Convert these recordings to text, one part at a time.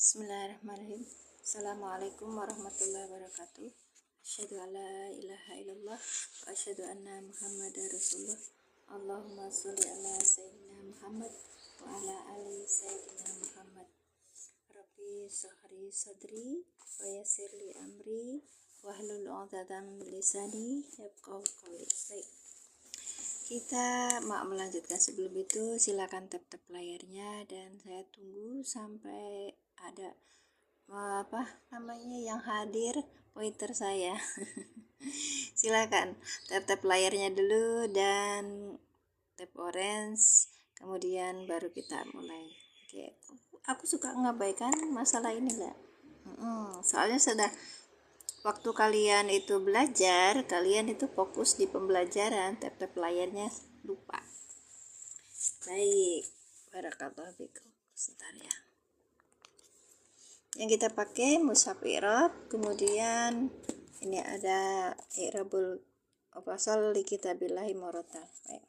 Bismillahirrahmanirrahim. Assalamualaikum warahmatullahi wabarakatuh. Asyhadu an la ilaha illallah wa asyhadu anna Muhammadar Rasulullah. Allahumma sholli ala sayyidina Muhammad wa ala ali sayyidina Muhammad. Rabbi shrah sadri wa yassir li amri wahlul 'uqdatam min lisani yafqahu qawli. Baik. Kita mau melanjutkan. Sebelum itu silakan tap layarnya dan saya tunggu sampai ada yang hadir pointer saya. Silakan tap layarnya dulu dan tap orange, kemudian baru kita mulai. Oke, aku suka ngabaikan masalah ini lah. Soalnya sudah waktu kalian itu belajar, kalian itu fokus di pembelajaran, tap layarnya lupa. Baik, barakallahu fikum. Sebentar ya. Yang kita pakai mushaf i'rab, kemudian ini ada i'rabul fasal li kitabillahi murattal. Baik.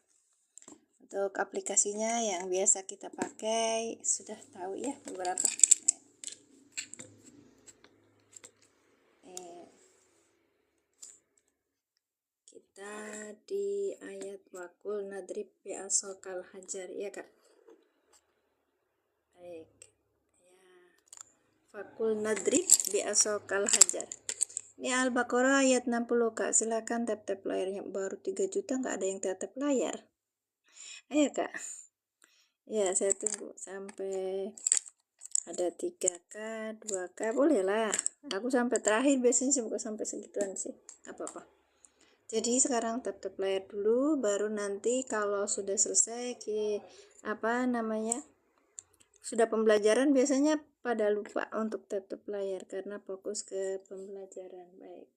Untuk aplikasinya yang biasa kita pakai sudah tahu ya beberapa. Kita di ayat wakul nadrib bi asokal hajar, ya kak. Baik ya, fakul nadrib bi asokal hajar. Ini Al-Baqarah ayat 60 kak. Silakan tap layarnya. Baru 3 juta nggak ada yang tap layar. Ayo kak. Ya, saya tunggu sampai ada 3k 2k boleh lah. Aku sampai terakhir biasanya bukan sampai segituan sih, apa-apa. Jadi sekarang tap layar dulu, baru nanti kalau sudah selesai sudah pembelajaran biasanya pada lupa untuk tap layar karena fokus ke pembelajaran. Baik,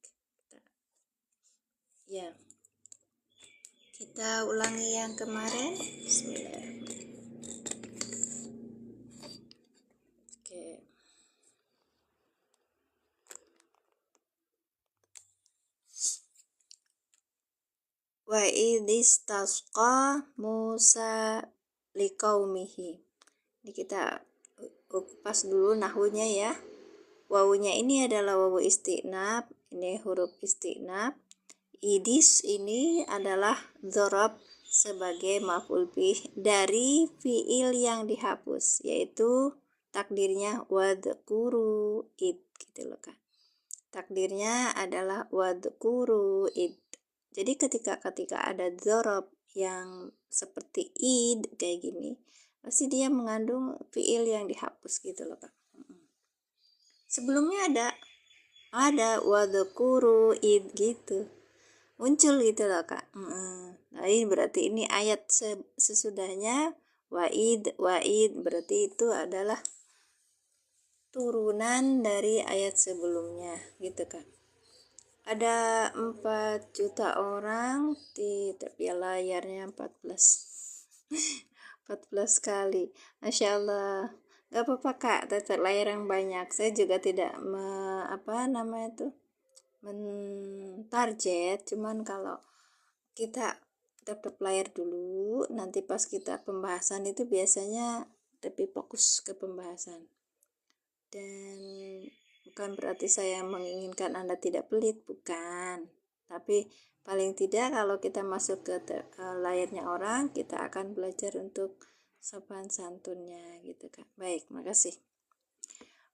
kita ulangi yang kemarin. Bismillahirrahmanirrahim. Oke. Wa idistasqa Musa liqaumihi. Ini kita kupas dulu nahwunya ya. Wawunya ini adalah wawu istinab, ini huruf istinab. Idis ini adalah dzarab sebagai maf'ul bih dari fiil yang dihapus, yaitu takdirnya wadhkuru id gitu loh kan. Takdirnya adalah wadhkuru id. Jadi ketika ada dzarab yang seperti id kayak gini, pasti dia mengandung fiil yang dihapus gitu loh Kak. Sebelumnya ada wadhkuru id gitu. Muncul gitu loh Kak. Nah, ini berarti ini ayat sesudahnya wa'id berarti itu adalah turunan dari ayat sebelumnya gitu Kak. Ada 4 juta orang di tapi layarnya 14 kali. Masya Allah. Gak apa-apa Kak, tetap layar yang banyak. Saya juga tidak mentarget, cuman kalau kita tap layar dulu, nanti pas kita pembahasan itu biasanya lebih fokus ke pembahasan. Dan bukan berarti saya menginginkan Anda tidak pelit, bukan. Tapi paling tidak kalau kita masuk ke layarnya orang, kita akan belajar untuk sopan santunnya gitu Kak. Baik, makasih.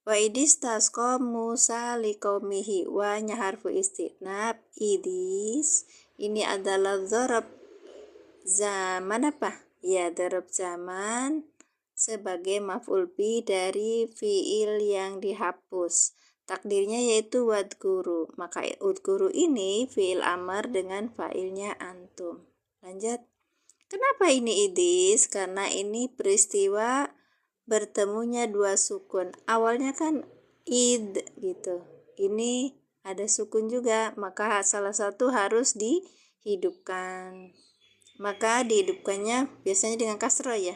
Wa idistasqa Musa liqaumihi, wa nya harfu istinab, idis ini adalah dzarab zaman apa? Ya, dzarab zaman sebagai maf'ul bi dari fiil yang dihapus. Takdirnya yaitu wadhkuru. Maka udhkuru ini fiil amar dengan fa'ilnya antum. Lanjut. Kenapa ini idis? Karena ini peristiwa bertemunya 2 sukun. Awalnya kan id gitu. Ini ada sukun juga, maka salah satu harus dihidupkan. Maka dihidupkannya biasanya dengan kasroh ya.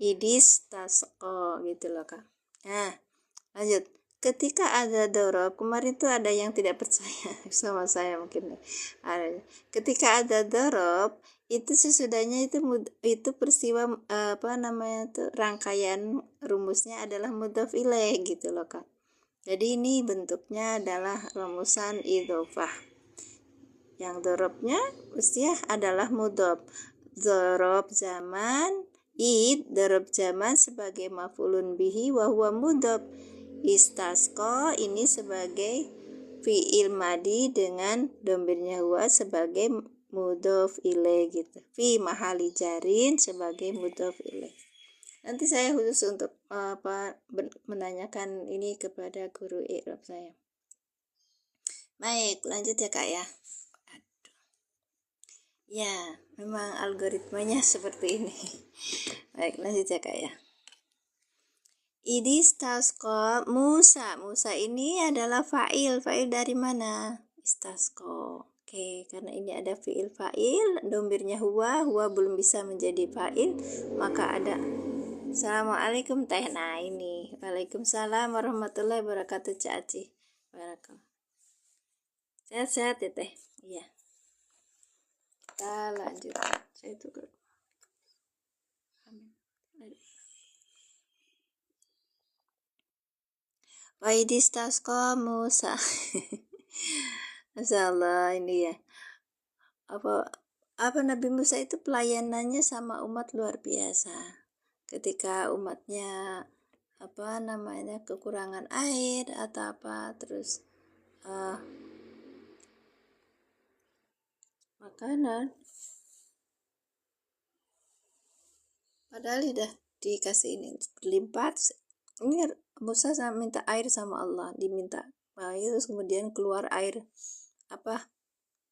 Idis tasqa gitu loh Kak. Nah, lanjut. ketika ada dorob, kemarin tuh ada yang tidak percaya sama saya mungkin ada. Ketika ada dorob itu sesudahnya itu peristiwa apa namanya tuh rangkaian rumusnya adalah mudhof ilaih gitu loh Kak. Jadi ini bentuknya adalah rumusan idhofah. Yang dorobnya mestinya adalah mudhof. Dorob zaman, dorob zaman sebagai maf'ulun bihi wa huwa mudhof. Istasqa ini sebagai fi'il madi dengan domirnya huwa sebagai mudhof ilaih gitu. Fi mahali jarin sebagai mudhof ilaih. Nanti saya khusus untuk menanyakan ini kepada guru i'rab saya. Baik, lanjut ya Kak ya. Ya, memang algoritmanya seperti ini. Baik, lanjut ya Kak ya. Idistasqa Musa. Musa ini adalah fa'il. Fa'il dari mana? Istasqa. Oke, karena ini ada fi'il fa'il, domirnya huwa belum bisa menjadi fa'il, maka ada Assalamualaikum teh. Nah ini. Waalaikumsalam warahmatullahi wabarakatuh Cak Aci. Barakallah. Sehat-sehat ya teh. Iya. Kita lanjut. Saya tuh Waidistasqa Musa. Masya Allah ini ya. Apa Nabi Musa itu pelayanannya sama umat luar biasa. Ketika umatnya kekurangan air atau apa, terus makanan, padahal udah dikasih ini berlimpah. Ini Musa minta air sama Allah, diminta air, terus kemudian keluar air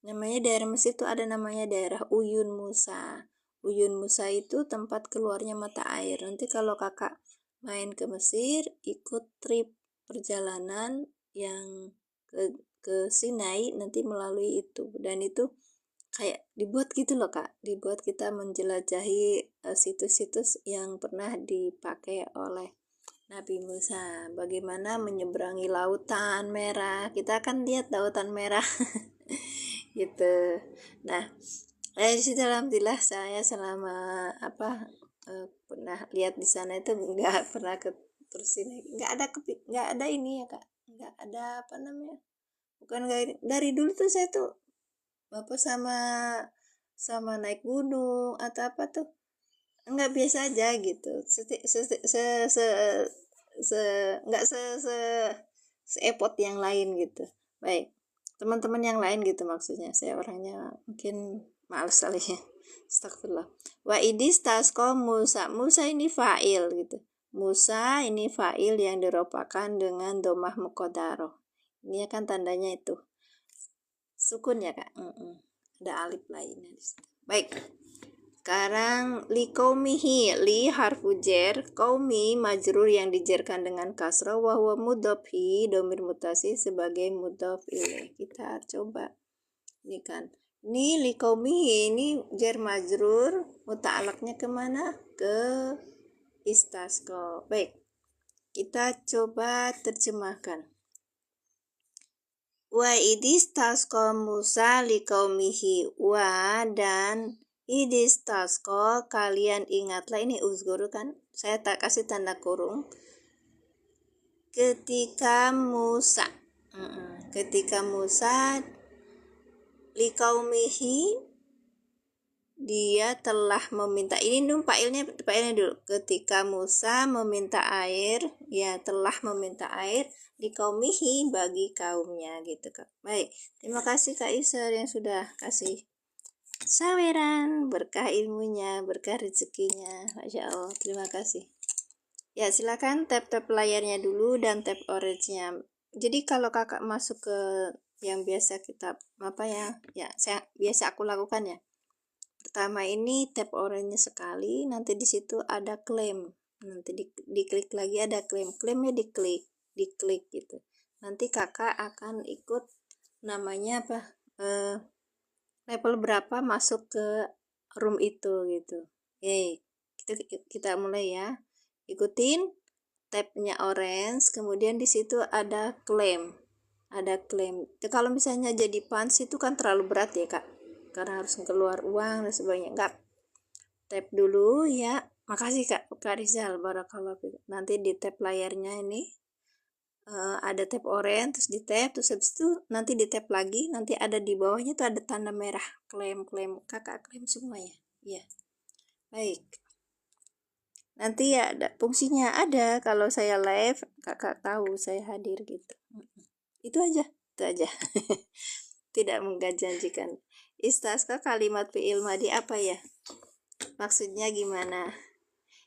namanya daerah Mesir itu ada namanya daerah Uyun Musa. Uyun Musa itu tempat keluarnya mata air. Nanti kalau kakak main ke Mesir, ikut trip perjalanan yang ke Sinai, nanti melalui itu, dan itu kayak dibuat gitu loh Kak, dibuat kita menjelajahi situs-situs yang pernah dipakai oleh Nabi Musa, bagaimana menyeberangi lautan merah. Kita akan lihat lautan merah gitu. Nah, di situ alhamdulillah saya selama pernah lihat di sana itu nggak pernah ke terus ini, nggak ada ini ya Kak, nggak ada bukan dari dulu tuh saya tuh sama naik gunung atau apa tuh nggak biasa aja gitu, nggak seepot yang lain gitu. Baik, teman-teman yang lain gitu maksudnya, saya orangnya mungkin males kali ya. Astagfirullah. Wa idistasqa Musa. Musa ini fa'il gitu. Musa ini fa'il yang diropakan dengan domah muqaddarah. Ini kan tandanya itu sukun ya Kak. Ada alif lainnya di situ. Baik. Sekarang li qaumihi, li harfu jar, qaumi majrur yang dijerkan dengan kasrah, wa huwa mudhof hi domir mutasil sebagai mudhof ilaih. Kita coba ini kan. Ini li qaumihi ini jar majrur, muta'alaqnya kemana? Ke istasqa. Baik. Kita coba terjemahkan. Wa idistasqa Musa liqaumihi, wa dan idistasqa kalian ingatlah, ini uzguru kan, saya tak kasih tanda kurung, ketika Musa liqaumihi dia telah meminta, ini failnya dulu, ketika Musa meminta air, ya telah meminta air di qaumihi bagi kaumnya gitu Kak. Baik, terima kasih Kak Iser yang sudah kasih saweran, berkah ilmunya, berkah rezekinya, Masya Allah, terima kasih. Ya silakan tap layarnya dulu dan tap orange-nya. Jadi kalau kakak masuk ke yang biasa kita saya biasa aku lakukan ya. Pertama ini tap orange sekali, nanti di situ ada klaim, nanti diklik lagi ada klaimnya diklik gitu. Nanti kakak akan ikut namanya level berapa masuk ke room itu gitu. Kita mulai ya, ikutin tabnya orange, kemudian di situ ada claim. Kalau misalnya jadi punch itu kan terlalu berat ya kak, karena harus keluar uang dan sebagainya. Enggak, tap dulu ya. Makasih kak Rizal, barakallah. Nanti di tab layarnya ini ada tab orange, terus di tab, terus habis itu nanti di tab lagi, nanti ada di bawahnya tuh ada tanda merah klaim. Kakak klaim semuanya ya. Baik, nanti ya ada fungsinya, ada kalau saya live kakak tahu saya hadir gitu. Itu aja tidak menjanjikan. Istasqa kalimat fi'il madi apa ya, maksudnya gimana?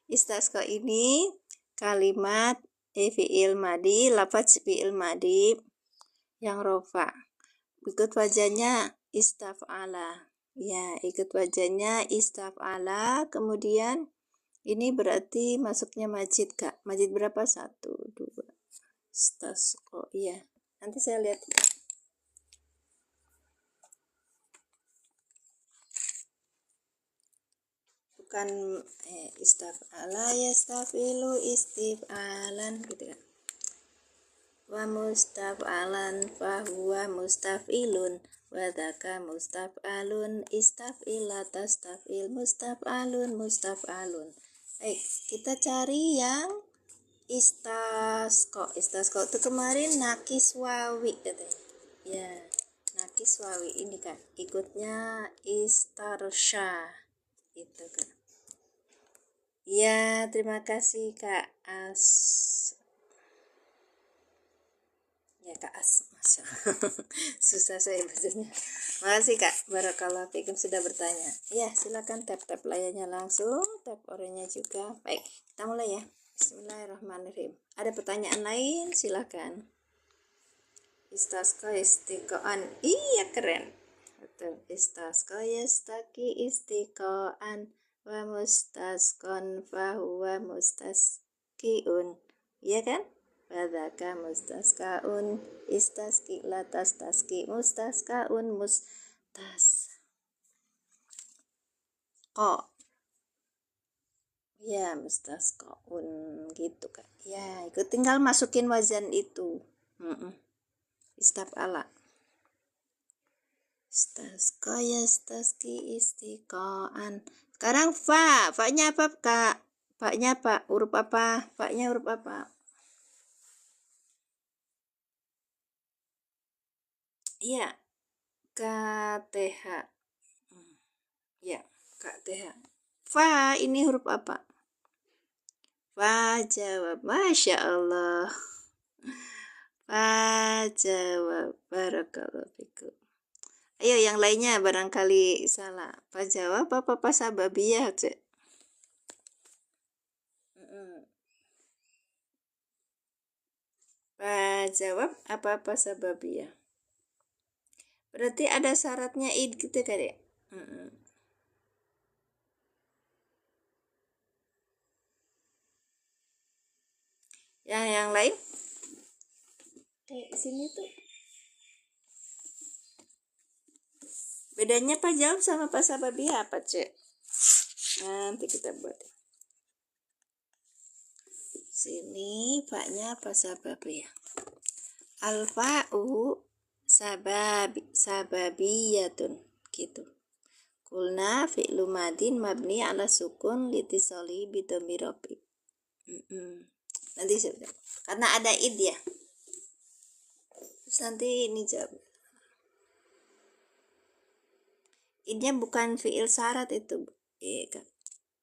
Istasqa ini kalimat fi'il madi, lafaz fi'il madi yang rofa, ikut wajahnya istaf'ala ya, ikut wajahnya istaf'ala. Kemudian ini berarti masuknya majid kak. Majid berapa? 1, 2. Istasqa iya, nanti saya lihat. Bukan istaf'ala yastafilu istif'alan gitu kan. Wa mustaf'alan fahuwa mustaf'ilun wa dzaka mustaf'alun istaf'ila tastaf'il mustaf'alun mustaf'alun. Baik, kita cari yang istasqa itu kemarin nakis wawi katanya ya, nakis wawi ini kan ikutnya istarsya itu kan ya. Terima kasih kak As ya, kak As, masya susah saya bacanya. Makasih kak, barakallah fikum sudah bertanya ya. Silakan tap layarnya langsung, tap oranye juga. Baik, kita mulai ya. Bismillahirrahmanirrahim. Ada pertanyaan lain? Silakan. Istasqa istiqoan. Iya, keren. Betul. Istasqa yastaki istiqoan wa mustasqon fahuwa mustaskiun. Iya kan? Wadaka mustaskaun istaski latas taski mustaskaun mustasqa ya, mustasqaun gitu kan ya. Ikut tinggal masukin wazan itu. Istaf'ala. Istasqa yastaski istiqaan. Sekarang fa-nya apa kak? Fa-nya apa? Huruf apa? Fa-nya huruf apa? Iya, KTH ya, KTH. Fa ini huruf apa? Fa jawab, masya Allah. Fa jawab, barakallahu fikum. Ayo yang lainnya barangkali salah. Fa jawab apa sababiyah cek? Fa jawab apa sababiyah? Berarti ada syaratnya id gitu kan ya? Yang lain? Sini tuh. Bedanya Pak jawab sama Pak sababiyah apa, Cek? Nanti kita buat. Sini Paknya Pak sababiyah. Al-fa'u sababiyatun gitu. Kulna fi'lu madin mabni ala sukun litisoli bidhamir rafi. Nanti karena ada id ya. Terus nanti ini jawab. Idnya bukan fi'il syarat itu. Iya kan.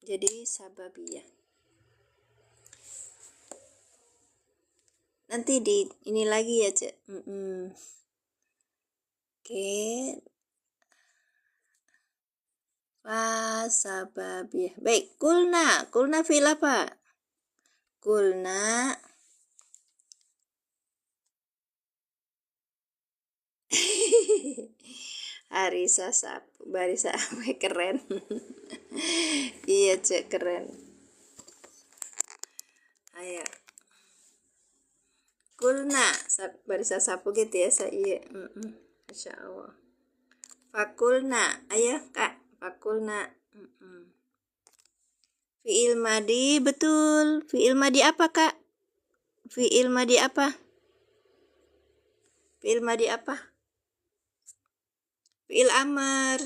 Jadi sababiyah. Nanti di ini lagi ya, Cek. Oke. Sababiyah. Baik, kulna fi'il apa? Kulna Arisa sapu, barisa keren. Iya, Cek, keren. Ayo. Kulna barisa sapu gitu ya, saya. Masya Allah. Fakulna, ayo kak, fakulna. Fi'il madi, betul. Fi'il madi apa kak? Fi'il madi apa? Fi'il madi apa? Fi'il amar.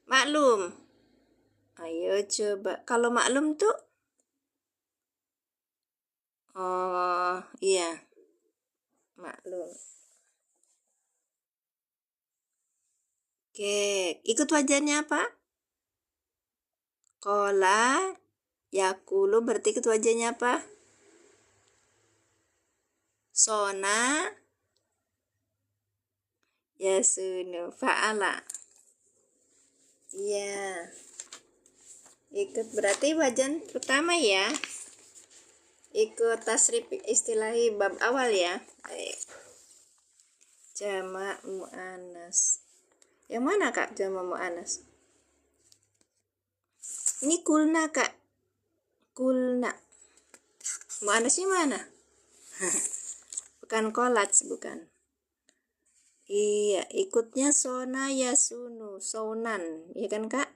Maklum. Ayo coba. Kalau maklum tuh, oh iya, maklum. Oke, ikut wajannya apa? Kola, yakulu, berarti ikut wajannya apa? Sona, yasunu, fa'ala. Iya. Ikut berarti wajan pertama ya. Ikut tasrif istilahi bab awal ya. Baik. Jamak muannas. Yang mana Kak jamak muannas? Ini kulna Kak. Kulna. Muannasnya mana? Bukan kolats, bukan. Iya, ikutnya sona yasunu, sonan, ya kan Kak?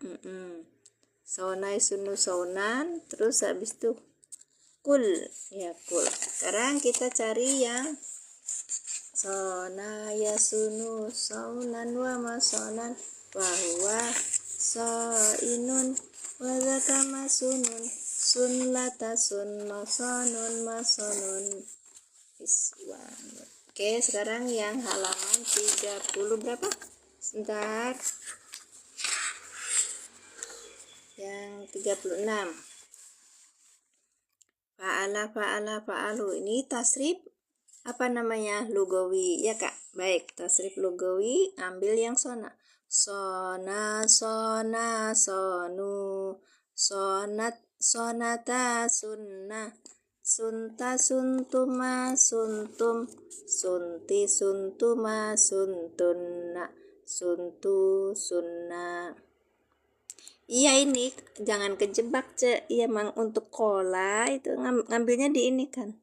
Sona yasunu sonan, terus habis itu kul, ya kul. Sekarang kita cari yang sona yasunu sonan wa masonan bahwa soinun wa zaka masunun sun lata sun masonun masonun iswan. Oke, sekarang yang halaman 30 berapa? Sebentar. Yang 36. Fa'alu. Ini tasrif apa namanya? Lugawi, ya Kak? Baik, tasrif lugawi, ambil yang sona. Sona, sonu, sonat, sonata, sunna, sunta, suntuma, suntum, sunti, suntuma, suntunna, suntu, sunna. Iya, ini jangan kejebak iya emang untuk kola itu ngambilnya di ini kan.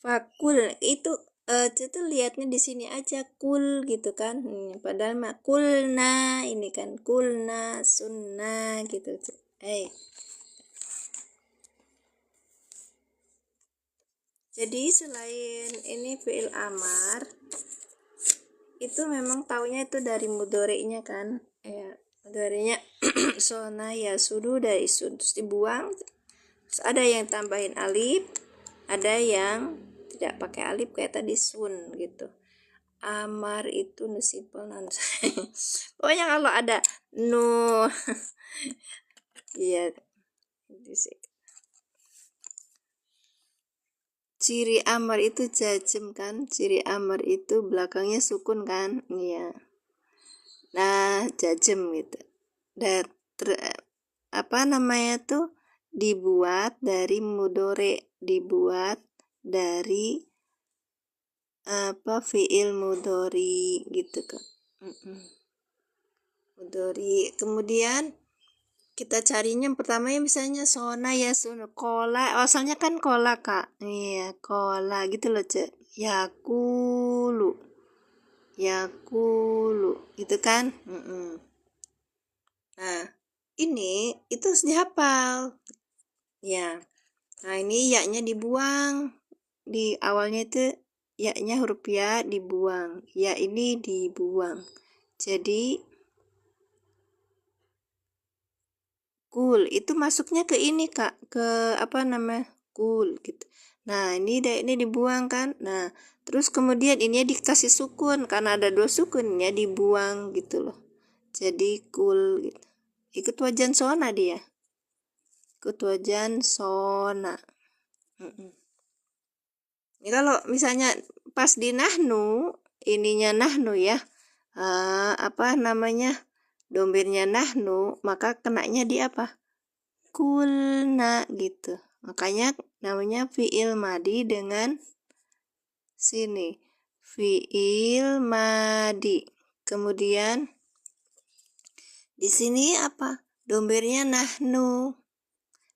Fakul itu itu lihatnya di sini aja kul gitu kan. Padahal mah kulna ini kan kulna sunna gitu. Jadi selain ini fi'il amar itu memang taunya itu dari mudhari'nya kan. Ya, mudhari'nya sona ya sudu dari sun terus dibuang. Terus ada yang tambahin alif, ada yang tidak pakai alif kayak tadi sun gitu. Amar itu simple non. Pokoknya kalau ada nu iya ciri amar itu jazm kan, ciri amar itu belakangnya sukun kan, iya. Nah, jazm gitu. Dan apa namanya tuh dibuat dari mudhari, dibuat dari apa fi'il mudhari gitu kan. Mudhari. Kemudian kita carinya pertama ya misalnya sona ya sunu kola, asalnya kan kola Kak. Iya, kola gitu loh, Cek. Yakulu gitu kan. Nah, ini itu harus dihafal ya. Nah, ini ya-nya dibuang di awalnya itu, ya-nya huruf ya dibuang, ya ini dibuang, jadi kul itu masuknya ke ini Kak, ke apa namanya kul gitu. Nah, ini dibuang kan. Nah, terus kemudian ini dikasih sukun karena ada 2 sukunnya dibuang gitu loh, jadi kul gitu. Ikut wajan sona dia, ikut wajan sona. Ini kalau misalnya pas di nahnu, ininya nahnu ya, apa namanya, domirnya nahnu, maka kenanya di apa? Kulna gitu. Makanya namanya fi'il madi dengan sini. Fi'il madi. Kemudian di sini apa? Domirnya nahnu.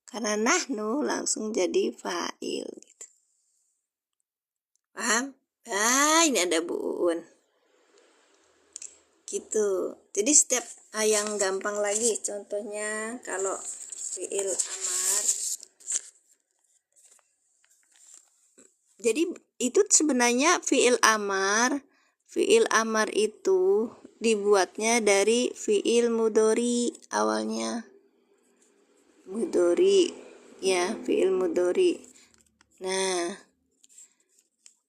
Karena nahnu langsung jadi fa'il gitu. Paham? Ini ada Bu Uun. Gitu. Jadi setiap yang gampang lagi contohnya kalau fi'il amar Jadi itu sebenarnya fiil amar. Fiil amar itu dibuatnya dari fiil mudori awalnya. Mudori, ya, fiil mudori. Nah,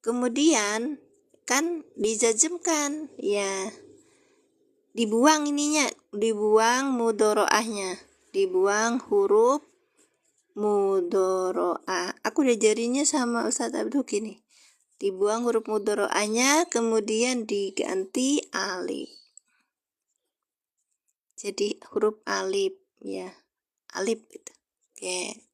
kemudian kan dijazmkan, ya, dibuang ininya, dibuang mudoroahnya, dibuang huruf mudoroah. Aku diajarinya sama Ustadz Abdul gini, dibuang huruf mudoroahnya, kemudian diganti alif, jadi huruf alif, ya, alif gitu. Oke,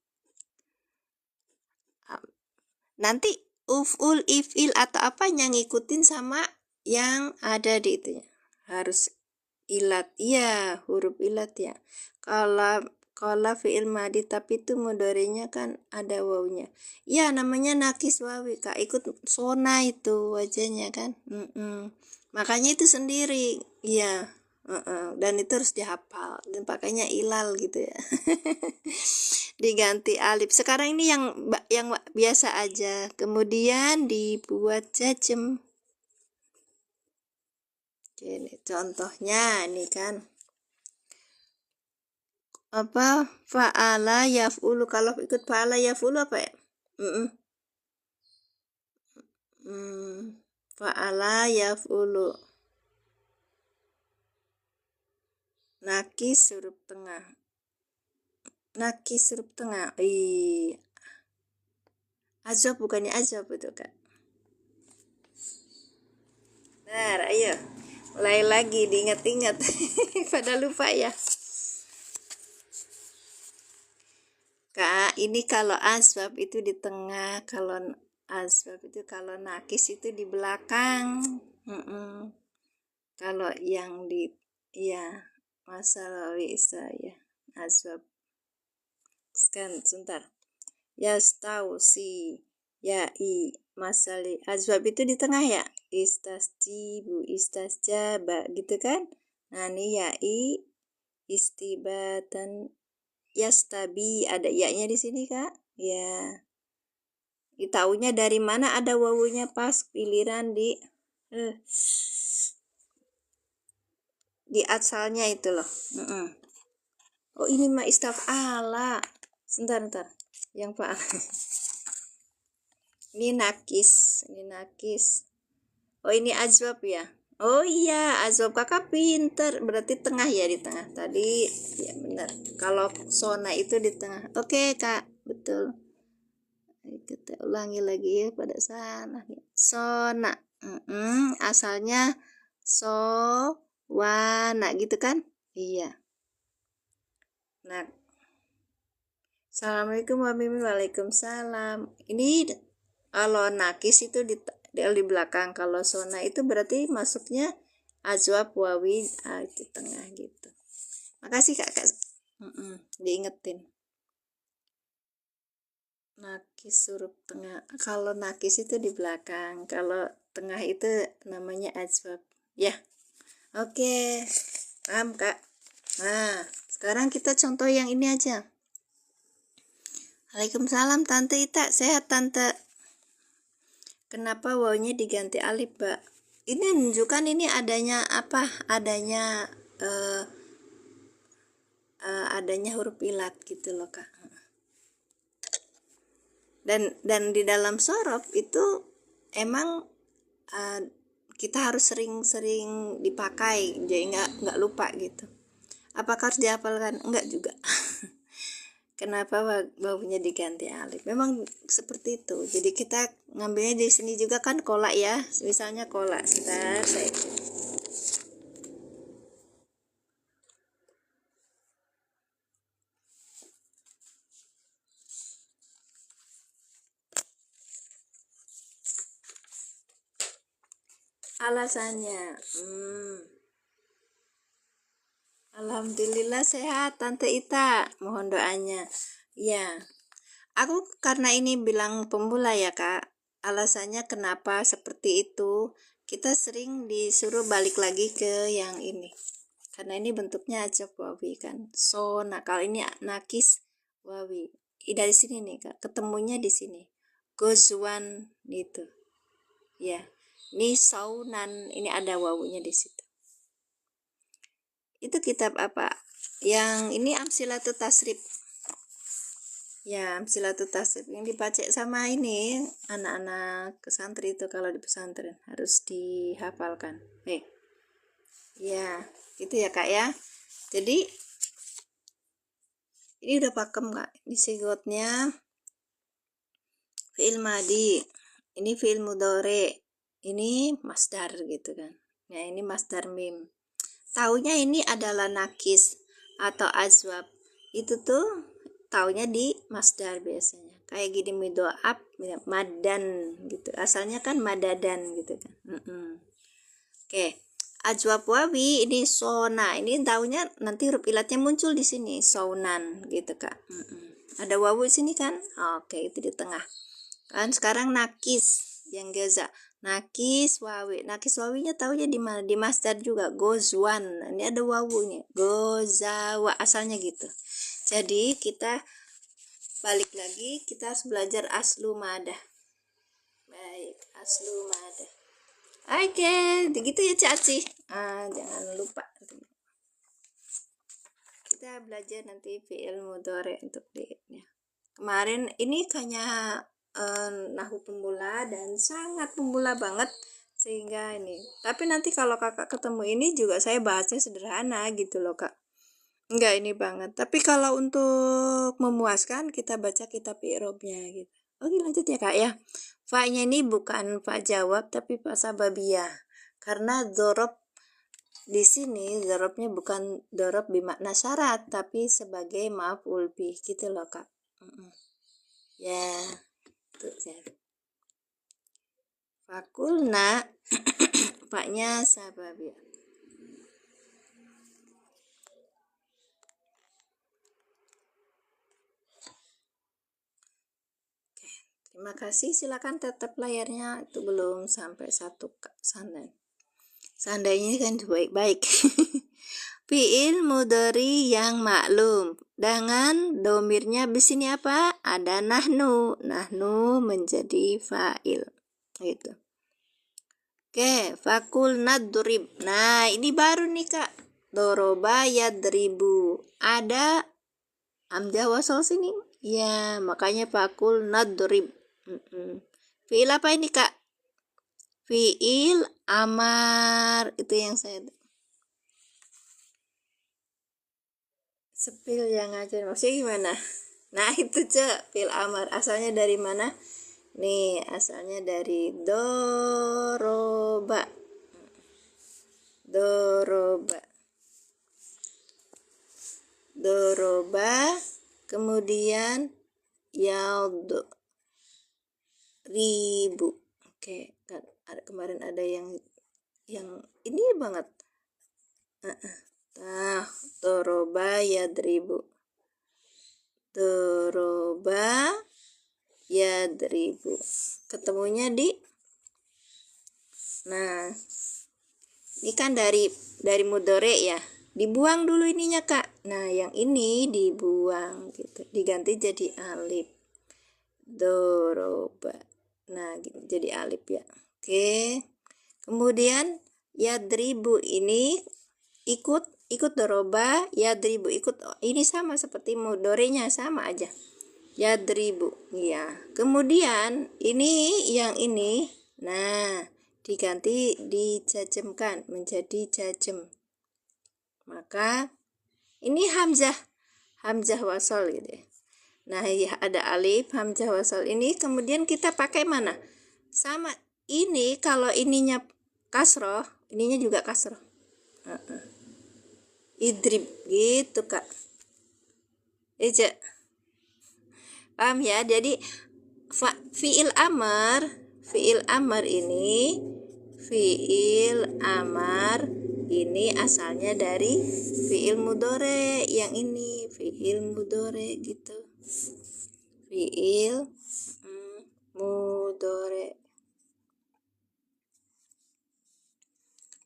nanti uf'ul, if'il atau apa yang ngikutin sama yang ada di itunya, harus ilat, ya, huruf ilat, ya. Kalau fi'il madi tapi itu mudhari'nya kan ada wawunya, ya, namanya nakis wawi, Kak, ikut sona itu wajahnya kan. Makanya itu sendiri, ya. Dan itu harus dihafal dan pakainya ilal gitu ya. Diganti alif. Sekarang ini yang biasa aja, kemudian dibuat jazm. Ini contohnya ini kan, apa, fa'ala yaf'ulu. Kalau ikut fa'ala yaf'ulu apa ya? Fa'ala yaf'ulu, nakis huruf tengah, nakis huruf tengah. Azab, bukannya azab itu, Kak. Nah, ayo mulai lagi diingat-ingat. Pada lupa ya, Kak. Ini kalau asbab itu di tengah, kalau asbab itu, kalau nakis itu di belakang. Kalau yang di, ya, masalah bisa, ya, asbab kan sebentar, yastausi, ya, masali, asbab itu di tengah ya, istasjibu, istasjaba gitu kan. Nah, ini ya, istibatan, yastabi, ada ya-nya di sini, Kak, ya. Taunya dari mana ada wawunya pas giliran di asalnya itu loh. Oh, ini mah istaf'ala. Sebentar. Yang Pak. Ini nakis, ini nakis. Oh, ini azwab ya. Oh iya, azwab, Kakak pinter. Berarti tengah ya, di tengah. Tadi ya benar. Kalau sona itu di tengah. Oke, Kak, betul. Kita ulangi lagi ya pada sana. Sona. Asalnya wana gitu kan? Iya. Nah, Assalamualaikum warahmatullahi wabarakatuh. Waalaikumsalam. Ini kalau nakis itu di belakang, kalau sona itu berarti masuknya azwab wawi di tengah gitu. Makasih Kak. Diingetin. Nakis huruf tengah. Kalau nakis itu di belakang, kalau tengah itu namanya azwab. Ya. Oke. Paham, Kak? Nah, sekarang kita contoh yang ini aja. Waalaikumsalam Tante Ita, sehat Tante. Kenapa wawunya diganti alif, Mbak? Ini menunjukkan ini adanya apa? Adanya huruf ilat gitu loh, Kak. Dan di dalam sorof itu emang kita harus sering-sering dipakai, jadi nggak lupa gitu. Apakah harus dihafalkan? Enggak juga. Kenapa baunya diganti alif? Memang seperti itu. Jadi kita ngambilnya di sini juga kan kolak ya. Misalnya kolak. Sebentar, saya. Alasannya. Alhamdulillah sehat Tante Ita. Mohon doanya. Ya. Aku karena ini bilang pemula ya, Kak. Alasannya kenapa seperti itu, kita sering disuruh balik lagi ke yang ini. Karena ini bentuknya ajab wawi kan. Nah kalau ini nakis wawi. Dari sini nih, Kak. Ketemunya di sini. gozwan gitu ya. Ini saunan, ini ada wawunya di situ. Itu kitab apa? Yang ini Amsilatut Tasrif. Ya, Amsilatut Tasrif yang dibaca sama ini anak-anak pesantren itu, kalau di pesantren harus dihafalkan. Ya, gitu ya Kak ya. Jadi ini udah pakem Kak. Ini sigotnya fi'il madi, ini fi'il mudhari, ini masdar gitu kan. Ya, ini masdar mim. Taunya ini adalah nakis atau azwab. Itu tuh taunya di masdar biasanya. Kayak gini midhoab, madan gitu. Asalnya kan madadan gitu kan. Oke. Ajwab wawi ini sona. Ini taunya nanti huruf ilatnya muncul di sini, saunan gitu Kak. Ada wawu di sini kan? Oke, itu di tengah. Kan sekarang nakis yang gaza. Nakis wawi. Nakis wawinya taunya di mana? Di masdar juga, gozwan. Ini ada wawunya. Gozawa, asalnya gitu. Jadi kita balik lagi, kita harus belajar aslu madah. Baik, aslu madah. Oke, begitu ya Caci. Jangan lupa. Kita belajar nanti fi'il mudhari untuk ya. Kemarin ini hanya nahu pemula dan sangat pemula banget sehingga ini. Tapi nanti kalau kakak ketemu ini juga saya bahasnya sederhana gitu loh Kak. Enggak ini banget. Tapi kalau untuk memuaskan kita baca kitab i'robnya gitu. Oke, lanjut ya Kak ya. Fa-nya ini bukan fa jawab tapi fa sababiyah. Karena dzorob di sini dzorobnya bukan dzorob bermakna syarat tapi sebagai maf'ul bih gitu loh Kak. Ya, tuh saya. Fakulna fa-nya sababiyah. Terima kasih, silakan tetap layarnya itu belum sampai 1 seandainya kan baik-baik. Fi'il mudhari yang maklum dengan domirnya di sini apa? Ada nahnu. Nahnu menjadi fa'il gitu. Oke, fakul nadrib. Nah, ini baru nih Kak. Doroba yadribu. Ada hamzah wasal sini. Ya, makanya fakul nadrib. Fi'il apa ini Kak? Fi'il amar. Itu yang saya sepil yang ngajar. Maksudnya gimana? Nah itu Cek, fi'il amar. Asalnya dari mana? Nih, asalnya dari doroba. Doroba. Doroba. Kemudian yaldo ribu. Oke, kan kemarin ada yang ini banget. Nah, doroba yadribu. Doroba yadribu. Ketemunya di nah, ini kan dari mudhari ya. Dibuang dulu ininya Kak. Nah, yang ini dibuang gitu. Diganti jadi alif. Doroba. Nah, jadi alif ya. Oke. Kemudian yadribu ini ikut doroba, yadribu ikut, ini sama seperti mudhari'nya, sama aja. Yadribu. Ya. Kemudian ini yang ini, nah, diganti dijajemkan menjadi jajem. Maka ini hamzah wasal gitu ya. Nah, ya, ada alif, hamzah wasal ini kemudian kita pakai mana? Sama ini, kalau ininya kasroh, ininya juga kasroh. Idrib gitu Kak. Eja. Paham ya? Jadi fi'il amar ini asalnya dari fi'il mudhari yang ini, fi'il mudhari gitu. Fi'il mudhari.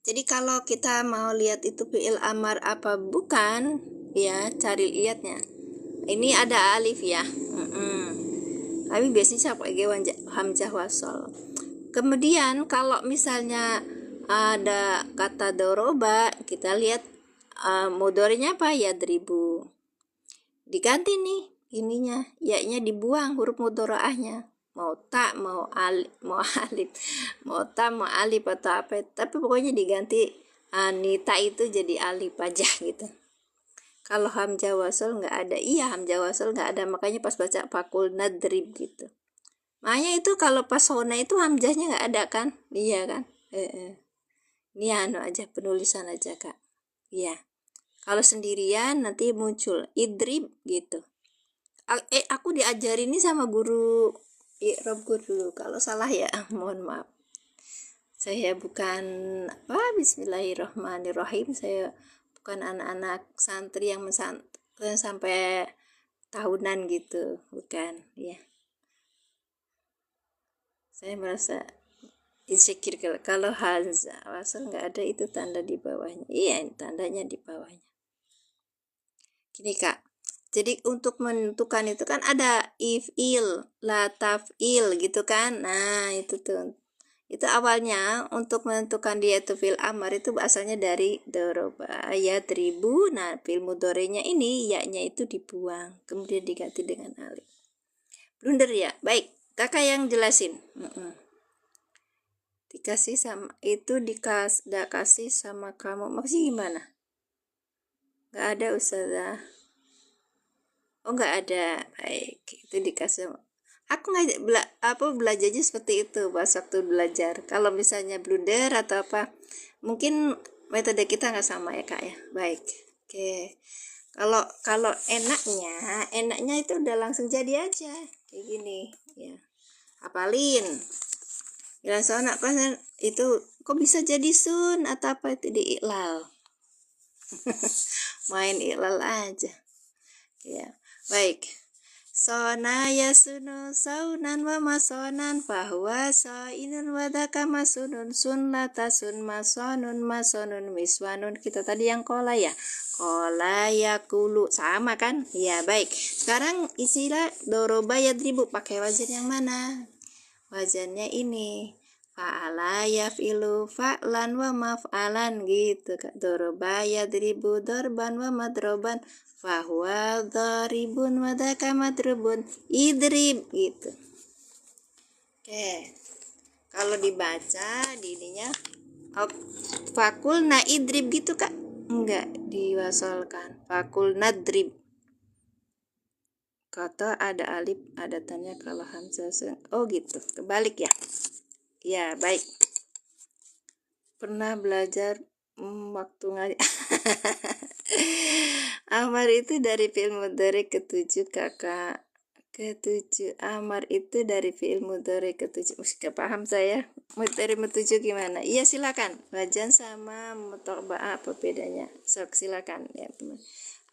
Jadi kalau kita mau lihat itu fi'il amar apa bukan, ya cari lihatnya. Ini ada alif ya. Tapi biasanya saya pakai hamzah wasol. Kemudian kalau misalnya ada kata doroba, kita lihat mudhari'nya apa? Yadribu. Diganti nih ininya, ya-nya dibuang huruf mudhari'ahnya. Mau ta, mau alif, mau ta, mau alif atau apa. Tapi pokoknya diganti nita itu jadi alif aja gitu. Kalau hamzah wasol nggak ada. Iya, hamzah wasol nggak ada, makanya pas baca fakul nadrib gitu. Makanya itu kalau pas sona itu hamzahnya nggak ada kan? Iya kan? Ini anu aja, penulisan aja kak. Iya. Kalau sendirian nanti muncul idrib gitu. Aku diajarin ini sama guru I'rabku dulu. Kalau salah ya mohon maaf. Saya bukan bismillahirrahmanirrahim. Saya bukan anak-anak santri yang sampai tahunan gitu, bukan ya. Saya merasa insecure kalau hamzah wasal nggak ada itu tanda di bawahnya. Iya, tandanya di bawahnya. Gini kak, jadi untuk menentukan itu kan ada if'il, la taf'il gitu kan. Nah itu tuh, itu awalnya untuk menentukan dia itu fil amar itu asalnya dari doroba yadribu. Nah fil mudhari'nya ini ya-nya itu dibuang, kemudian diganti dengan alif. Blunder ya. Baik, kakak yang jelasin. Dikasih sama itu dikasih sama kamu maksudnya gimana? Nggak ada ustazah. Oh nggak ada. Baik, itu dikasih. Aku nggak belajarnya seperti itu pas waktu belajar. Kalau misalnya blunder atau apa, mungkin metode kita nggak sama ya kak ya. Baik, oke. Kalau enaknya itu udah langsung jadi aja kayak gini ya. Apalin. Ya soalnya kan itu kok bisa jadi sun atau apa itu di iklal. Main iklal aja. Ya, baik. Sona yasunu saunan wa masonan bahwa sainun wadaka masunun sunnata sun masonun miswanun. Kita tadi yang kola ya. Kola yakulu sama kan? Ya, baik. Sekarang istilah doroba yadribu pakai wajan yang mana? Wajannya ini. Fa'ala yaf'ilu fa'lan wa maf'alan gitu kak. Doroba yadribu dorban wa madroban fahuwa dharibun wa dhaka madrubun idrib gitu. Oke. Kalau dibaca di ininya fakul na idrib gitu kak. Enggak diwasolkan. Fakul nadrib. Kata ada alif, ada tanya kalau hamzah. Oh gitu. Kebalik ya. Ya, baik. Pernah belajar waktu ngaji. Amar itu dari fi'il mudhari ke-7 kakak. Ke-7 amar itu dari fi'il mudhari ke-7. Mesti paham saya. Mudhari ke-7 gimana? Iya silakan. Wajan sama muthaba'ah apa bedanya? Sok silakan ya teman.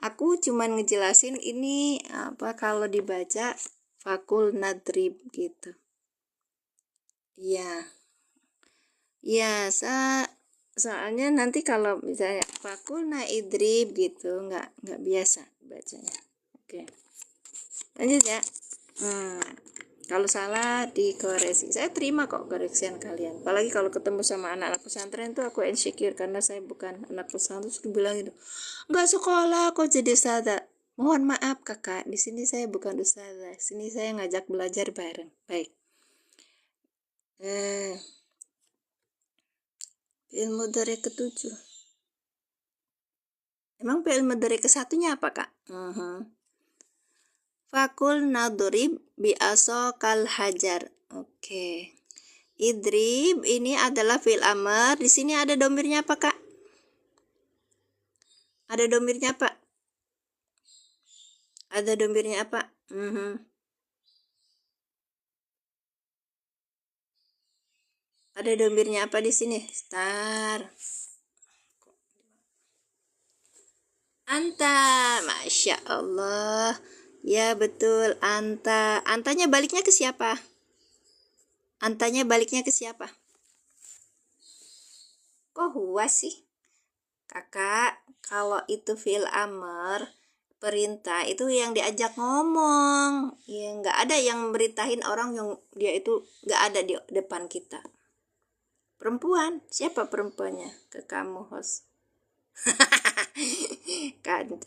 Aku cuman ngejelasin ini apa kalau dibaca fakul nadrib gitu. Iya. Ya, soalnya nanti kalau misalnya fakulna idrib gitu nggak biasa bacanya. Oke. Lanjut ya. Kalau salah dikoreksi. Saya terima kok koreksian kalian. Apalagi kalau ketemu sama anak-anak pesantren tuh aku insecure karena saya bukan anak pesantren, terus bilang gitu. Nggak sekolah kok jadi ustazah. Mohon maaf kakak, di sini saya bukan ustazah. Sini saya ngajak belajar bareng. Baik. Fi'il mudhari ke-7. Emang fi'il mudhari ke-1-nya apa, Kak? Fakul nadrib bi asokal hajar. Oke. Idrib ini adalah fi'il amr. Di sini ada domirnya apa, Kak? Ada domirnya apa? Ada domirnya apa? Ada domirnya apa di sini? Star. Anta, masya Allah. Ya betul, anta. Antanya baliknya ke siapa? Antanya baliknya ke siapa? Kok huwa sih? Kakak, kalau itu fi'il amr, perintah itu yang diajak ngomong. Ya nggak ada yang beritahin orang yang dia itu nggak ada di depan kita. Perempuan, siapa perempuannya ke kamu host? Kaca,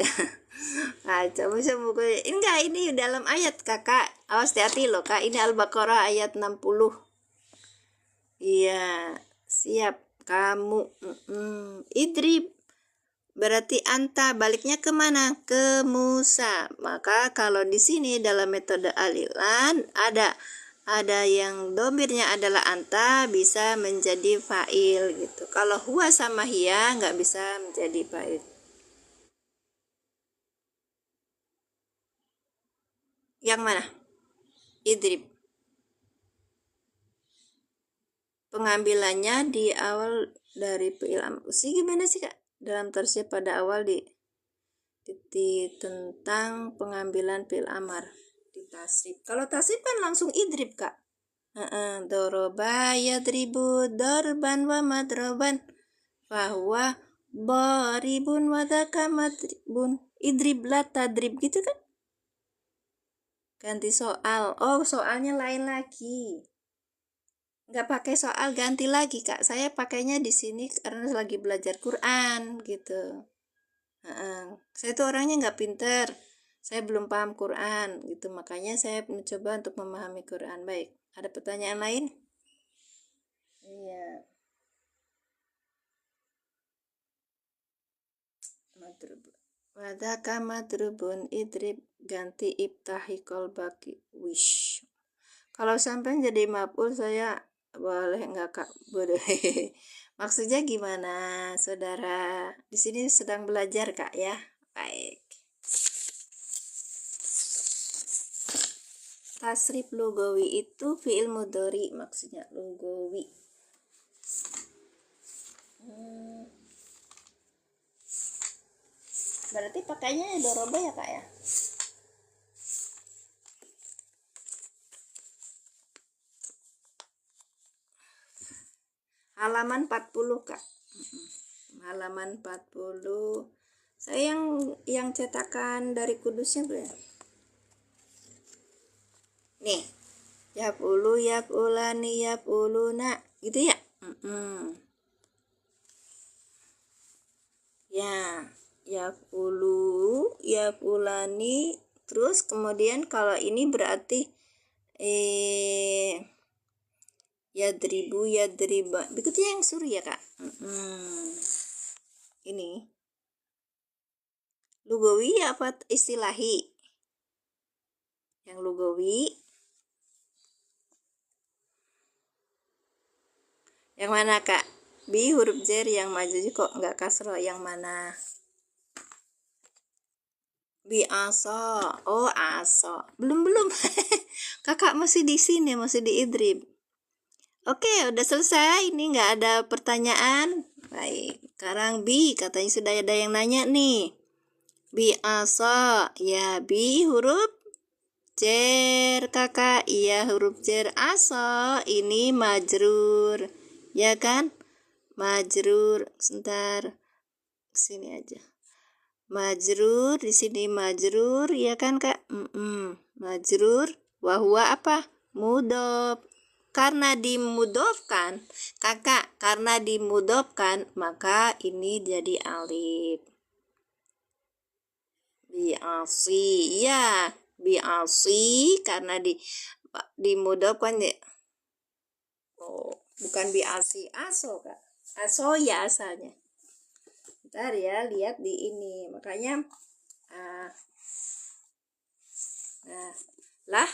kaca bisa buku. Enggak, ini dalam ayat kakak, awas hati-hati loh kak, ini Al-Baqarah ayat 60. Iya, siap kamu. Idrib berarti anta, baliknya kemana? Ke Musa. Maka kalau di sini dalam metode alilan ada yang domirnya adalah anta, bisa menjadi fa'il gitu. Kalau huwa sama hiya nggak bisa menjadi fa'il. Yang mana? Idrib. Pengambilannya di awal dari fi'il amr. Gimana sih kak? Dalam tersier pada awal di tentang pengambilan fi'il amar di tasrif. Kalau tasrif kan langsung idrib kak. Doroba yadribu dorban wa madroban fahuwa boribun wadaka madribun. Idrib la tadrib gitu kan. Ganti soal. Oh, soalnya lain lagi. Nggak pakai soal, ganti lagi kak. Saya pakainya di sini karena lagi belajar Quran gitu. Saya tuh orangnya nggak pinter. Saya belum paham Quran gitu. Makanya saya mencoba untuk memahami Quran. Baik. Ada pertanyaan lain? Iya. Madrub. Wadaka madrubun idrib, ganti ibtahi kolbaki wish. Kalau sampai jadi maf'ul saya boleh nggak kak? Boleh. Maksudnya gimana, saudara? Di sini sedang belajar kak ya. Baik. Tasrif lugawi itu fi'il mudhari, maksudnya lugawi. Berarti pakainya doroba ya kak ya? Halaman 40 kak. Halaman 40. Saya yang cetakan dari Kudusnya belum? Nih. Yaf'ulu yaf'ulani yaf'uluna gitu ya? Ya, yaf'ulu yaf'ulani, terus kemudian kalau ini berarti yadribu yadriba. Berikutnya yang suruh ya kak. Ini lugawi apa istilahi? Yang lugawi yang mana kak? Bi huruf jar yang maju kok nggak kasro, yang mana? Bi aso. Oh aso. Belum. Kakak masih di sini, masih di idrib. Oke, udah selesai. Ini nggak ada pertanyaan. Baik, sekarang bi, katanya sudah ada yang nanya nih. Bi aso. Ya, bi huruf jar kakak. Iya, huruf jar aso. Ini majrur. Ya kan? Majrur. Sebentar. Sini aja. Majrur, di sini majrur, ya kan kak? Majrur, wahwa apa? Mudhof. Karena dimudhofkan, kakak, karena dimudhofkan, maka ini jadi alif. Bi'asi, ya, bi'asi karena dimudhofkan ya. Oh, bukan bi'asi, aso kak. Aso ya asalnya. Ntar ya, lihat di ini. Makanya lah,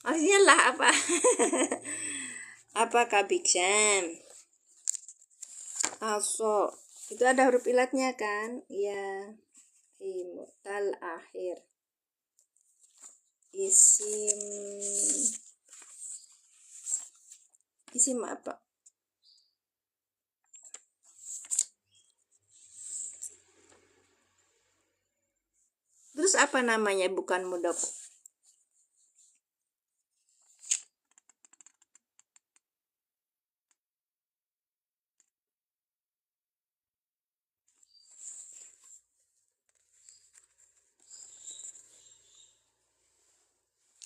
maksudnya lah apa? Apa kabiksan? Aso. Itu ada huruf ilatnya kan? Ya. Mu'tal akhir. Isim apa? Terus apa namanya bukan mudhof?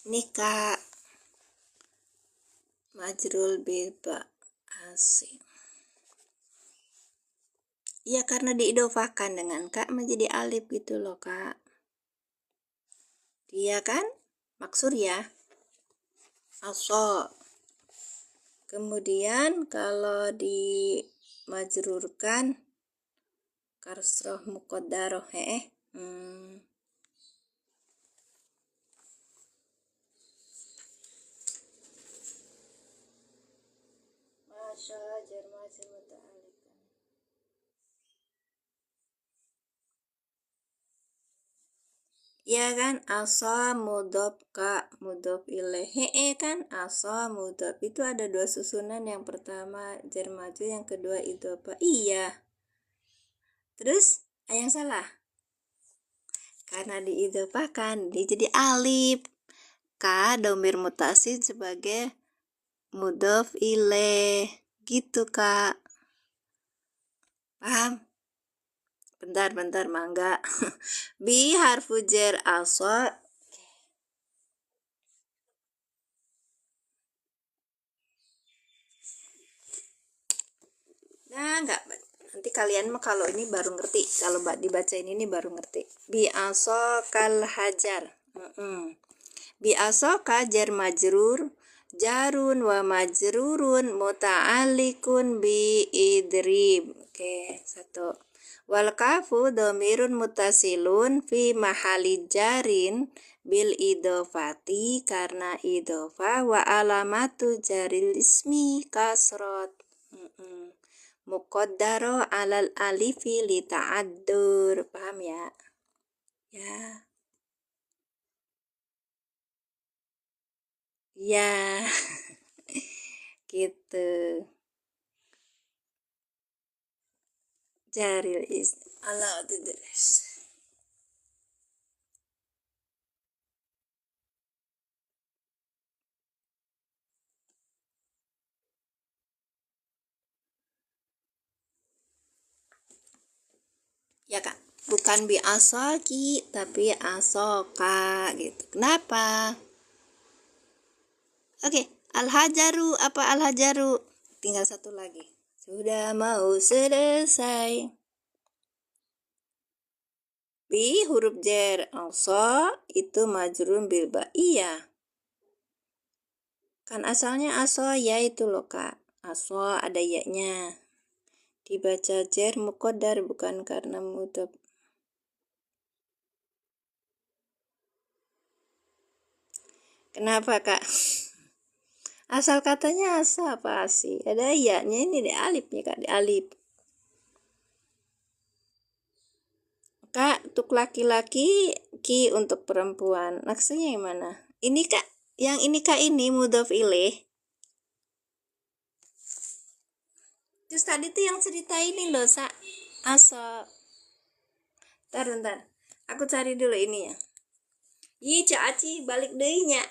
Ini Kak, majrul bil ba asing. Ya karena diidofakan dengan Kak menjadi alif gitu loh Kak. Dia kan maksur ya. Aso. Kemudian kalau dimajrurkan kasroh muqaddaroh Masya jar majrur muta'alliq. Ya kan, asa mudhof ka mudhof ilaih. Kan asa mudhof itu ada dua susunan, yang pertama jar majrur, yang kedua idhofah. Iya. Terus yang salah? Karena diidhofahkan dia jadi alif. Ka domir mutasil sebagai mudhof ilaih. Gitu Kak. Paham? Bentar mangga. Bi harfu jar asa. Nah, enggak. Nanti kalian mah kalau ini baru ngerti. Kalau dibaca ini baru ngerti. Bi aso kal hajar. Bi aso ka jar majrur. Jarun wa majrurun muta'alikun bi idrib. Oke, satu. Wal kafu domirun mutasilun fi mahali jarin bil idofati karena idofa wa alamatu jaril ismi kasrot. Muqaddaro alal alifi li ta'addur. Paham ya? Ya. Ya. Gitu. Jaril is ala tudres. Ya Kak, bukan bi asoki tapi asoka gitu. Kenapa? Oke, al-hajaru, apa al-hajaru? Tinggal satu lagi. Sudah mau selesai. Bi huruf jar aso itu majrun bil ba. Iya. Kan asalnya aso ya itu loh Kak. Aso ada ya-nya. Dibaca jar muqaddar bukan karena mudhof. Kenapa Kak? Asal katanya asa apa sih? Ada ya-nya ini di alifnya Kak, di alif. Kak, untuk laki-laki, ki untuk perempuan. Maksudnya gimana? Ini Kak, yang ini Kak ini mudhof ilaih. Terus tadi tuh yang cerita ini loh, asa. Bentar. Aku cari dulu ini ya. Ih, Cak Aci balik deunya.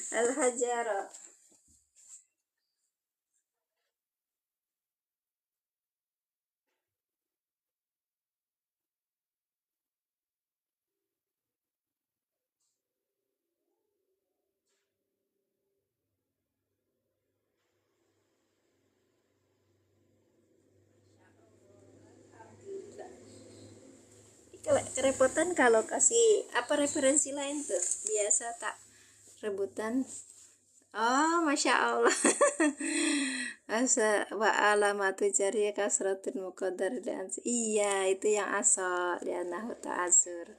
Al-hajara. Kerepotan kalau kasih apa referensi lain tuh. Biasa tak rebutan. Oh, Masya Allah. Asa wa alamatu jariyah kasratun muqaddar dan iya itu yang asal lianahu ta'azur.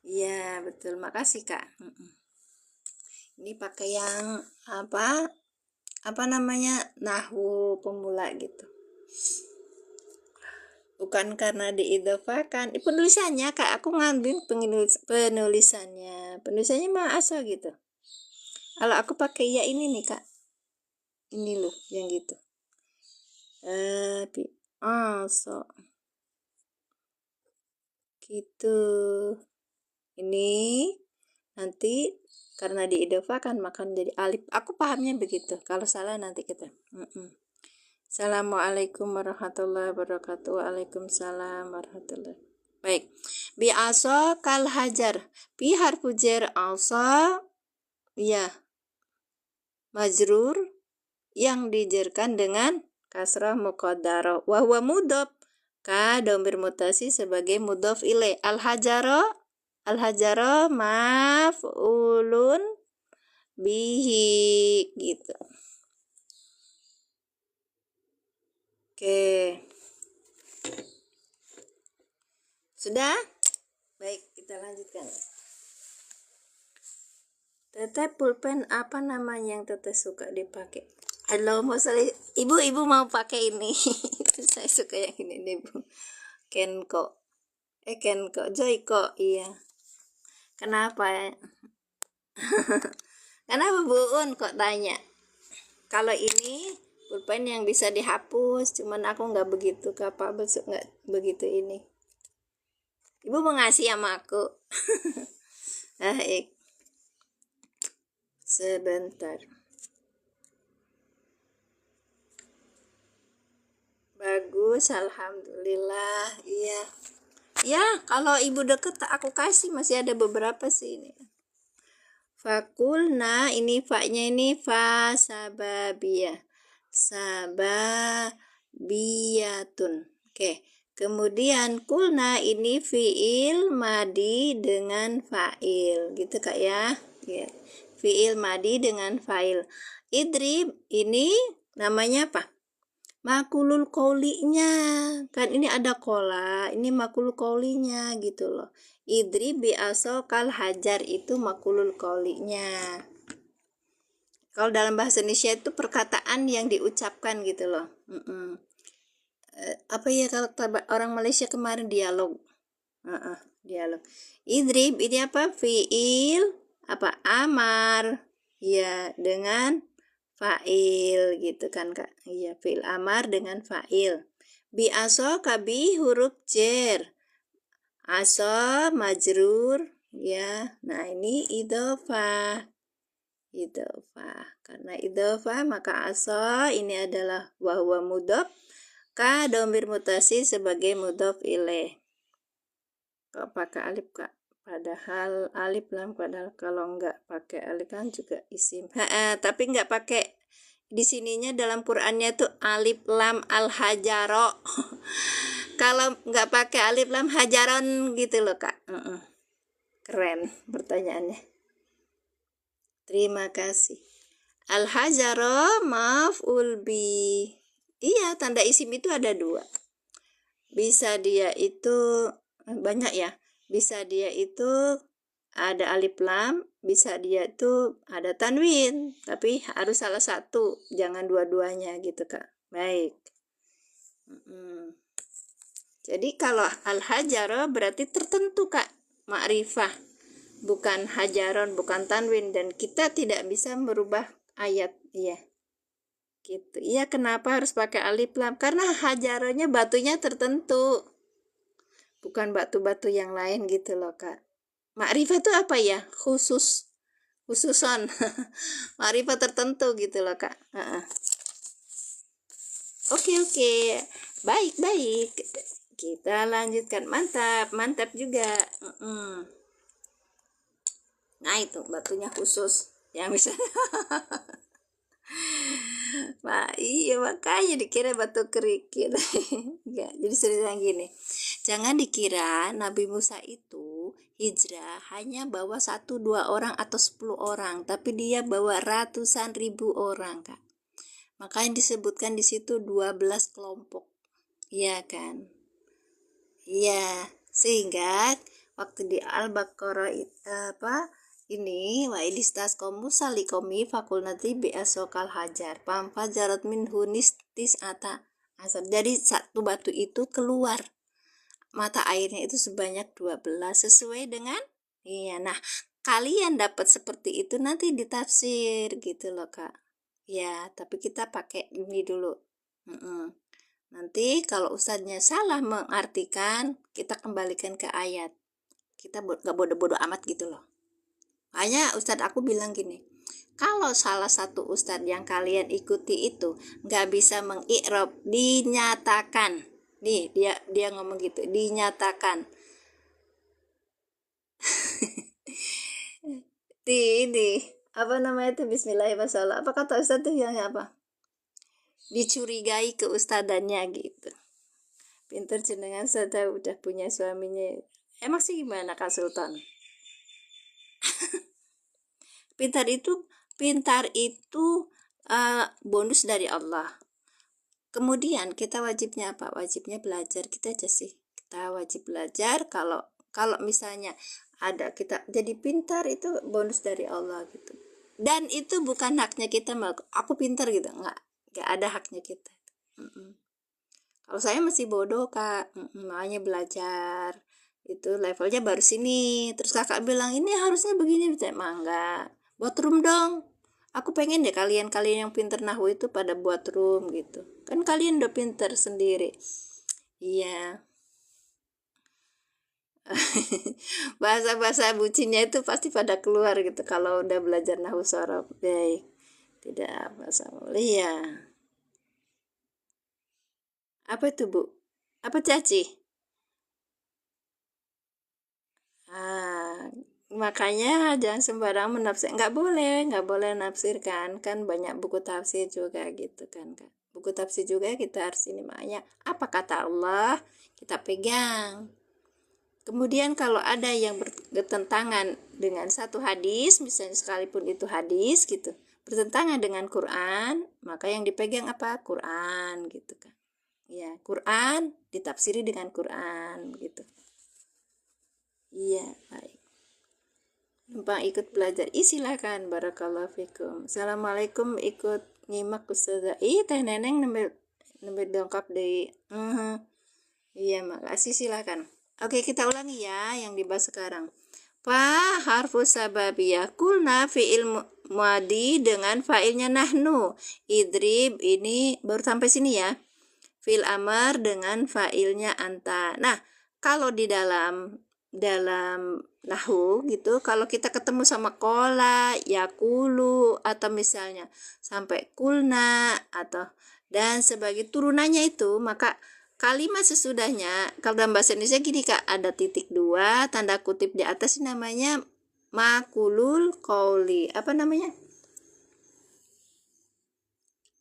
Iya betul, makasih Kak. Ini pakai yang apa namanya, nahwu pemula gitu, bukan karena diidofakan. Penulisannya Kak, aku ngambil penulisannya mah asal gitu. Kalau aku pakai ya ini nih Kak, ini loh yang gitu. Asal gitu. Ini nanti karena diidofakan maka menjadi alif. Aku pahamnya begitu. Kalau salah nanti kita. Assalamualaikum warahmatullahi wabarakatuh. Waalaikumsalam warahmatullahi wabarakatuh. Baik. Bi asa kal hajar. Bi harfu jar asa ya majrur yang dijerkan dengan kasrah muqaddarah. Wa huwa mudhof. Ka dhamir mutasi sebagai mudhof ilaih. Al hajaro maf'ulun bihi gitu. Oke. Sudah? Baik, kita lanjutkan. Teteh pulpen apa namanya yang teteh suka dipakai? Halo, ibu mau pakai ini. Saya suka yang ini nih, Bu. Kenko, Joyko, iya. Kenapa ya? Kenapa Bu Un kok tanya? Kalau ini pulpen yang bisa dihapus, cuman aku nggak begitu kapabel, nggak begitu ini. Ibu mau ngasih sama aku. Baik. Sebentar. Bagus, alhamdulillah. Iya. Ya, kalau ibu deket aku kasih, masih ada beberapa sih ini. Fakulna, ini fa-nya ini fa sababiyah. Sababiyatun. Oke. Kemudian kulna ini fiil madi dengan fa'il. Gitu Kak ya. Ya. Fiil madi dengan fa'il. Idrib ini namanya apa? Makulul qaulinya. Kan ini ada kola, ini makulul qaulinya gitu loh. Idrib bi asokal hajar itu makulul qaulinya. Kalau dalam bahasa Indonesia itu perkataan yang diucapkan gitu loh. Apa ya kalau orang Malaysia kemarin dialog. Dialog. Idrib ini apa? Fiil apa? Amar. Ya, dengan fa'il gitu kan Kak. Iya, fi'il amar dengan fa'il. Bi aso kabi huruf jer. Aso majrur ya. Nah, ini idhofah. Karena idhofah maka aso ini adalah wa huwa mudhof ka dhamir mutasi sebagai mudhof ilaih. Kok pakai alif Kak? Padahal alif lam, padahal kalau nggak pakai alif kan juga isim. Tapi nggak pakai di sininya dalam Qur'annya tuh alif lam al hajaro. Kalau nggak pakai alif lam hajaron gitu loh Kak. Keren pertanyaannya. Terima kasih. Al hajaro maf'ul bi. Iya, tanda isim itu ada 2. Bisa dia itu banyak ya. Bisa dia itu ada alif lam, bisa dia itu ada tanwin, tapi harus salah satu, jangan dua-duanya gitu Kak. Baik. Jadi kalau al-hajaro berarti tertentu Kak, ma'rifah, bukan hajaron, bukan tanwin, dan kita tidak bisa merubah ayat. Iya. Gitu. Iya, kenapa harus pakai alif lam? Karena hajaronya batunya tertentu, bukan batu-batu yang lain gitu loh Kak. Ma'rifah itu apa ya? Khususon. Ma'rifah tertentu gitu loh Kak. Oke. Baik. Kita lanjutkan. Mantap juga. Nah, itu batunya khusus yang bisa. Iya, makanya dikira batu kerikil. Ya, jadi cerita gini. Jangan dikira Nabi Musa itu hijrah hanya bawa 1-2 orang atau 10 orang, tapi dia bawa ratusan ribu orang, Kak. Makanya disebutkan di situ 12 kelompok. Iya kan? Iya, sehingga waktu di Al-Baqarah ini wa idistas Musa liqomi fakulnati bi asokal hajar pamfajarat minhu nistis ata asar. Dari satu batu itu keluar mata airnya itu sebanyak 12 sesuai dengan nah kalian dapat seperti itu nanti ditafsir gitu loh Kak. Ya, tapi kita pakai ini dulu. Nanti kalau ustadznya salah mengartikan, kita kembalikan ke ayat. Kita gak bodoh-bodoh amat gitu loh. Makanya ustadz aku bilang gini, kalau salah satu ustadz yang kalian ikuti itu gak bisa mengi'rab, dinyatakan. Nih, dia ngomong gitu, dinyatakan. ini apa namanya itu bismillahirrahmanirrahim. Apa kata Ustaz tuh yang apa? Dicurigai ke ustadannya gitu. Pinter jenengan saja udah punya suaminya. Emang sih gimana Kak Sultan? Pintar itu bonus dari Allah. Kemudian kita wajibnya apa? Wajibnya belajar kita aja sih. Kita wajib belajar. Kalau misalnya ada kita jadi pintar, itu bonus dari Allah gitu. Dan itu bukan haknya kita, aku pintar gitu, nggak ada haknya kita. Kalau saya masih bodoh Kak, makanya belajar itu levelnya baru sini. Terus kakak bilang ini harusnya begini, saya enggak, buat room dong. Aku pengen deh kalian yang pinter nahwu itu pada buat room gitu. Kan kalian udah pinter sendiri. Iya. Bahasa-bahasa bucinnya itu pasti pada keluar gitu kalau udah belajar nahwu sorof. Baik. Tidak bahasa mulia. Apa itu Bu? Apa caci? Makanya jangan sembarang menafsir, nggak boleh nafsirkan, kan banyak buku tafsir juga gitu kan Kak. Buku tafsir juga kita harus ini, makanya apa kata Allah kita pegang. Kemudian kalau ada yang bertentangan dengan satu hadis, misalnya sekalipun itu hadis gitu, bertentangan dengan Quran, maka yang dipegang apa? Quran gitu kan. Ya, Quran ditafsiri dengan Quran gitu. Iya, baik. Numpang ikut belajar. Silakan. Barakallahu fikum. Assalamualaikum, ikut nyimak Ustazah. Teh Neneng nembe dongkap deh. Iya, makasih, silakan. Oke, kita ulangi ya yang dibahas sekarang. Fa harfus sababiyah kulna fi'il muadi dengan fa'ilnya nahnu. Idrib ini baru sampai sini ya. Fi'il amar dengan fa'ilnya anta. Nah, kalau di dalam nahwu gitu, kalau kita ketemu sama kola, yakulu, atau misalnya sampai kulna atau dan sebagai turunannya itu, maka kalimat sesudahnya kalau dalam bahasa Indonesia gini Kak, ada titik dua tanda kutip di atas, namanya makulul qauli. Apa namanya?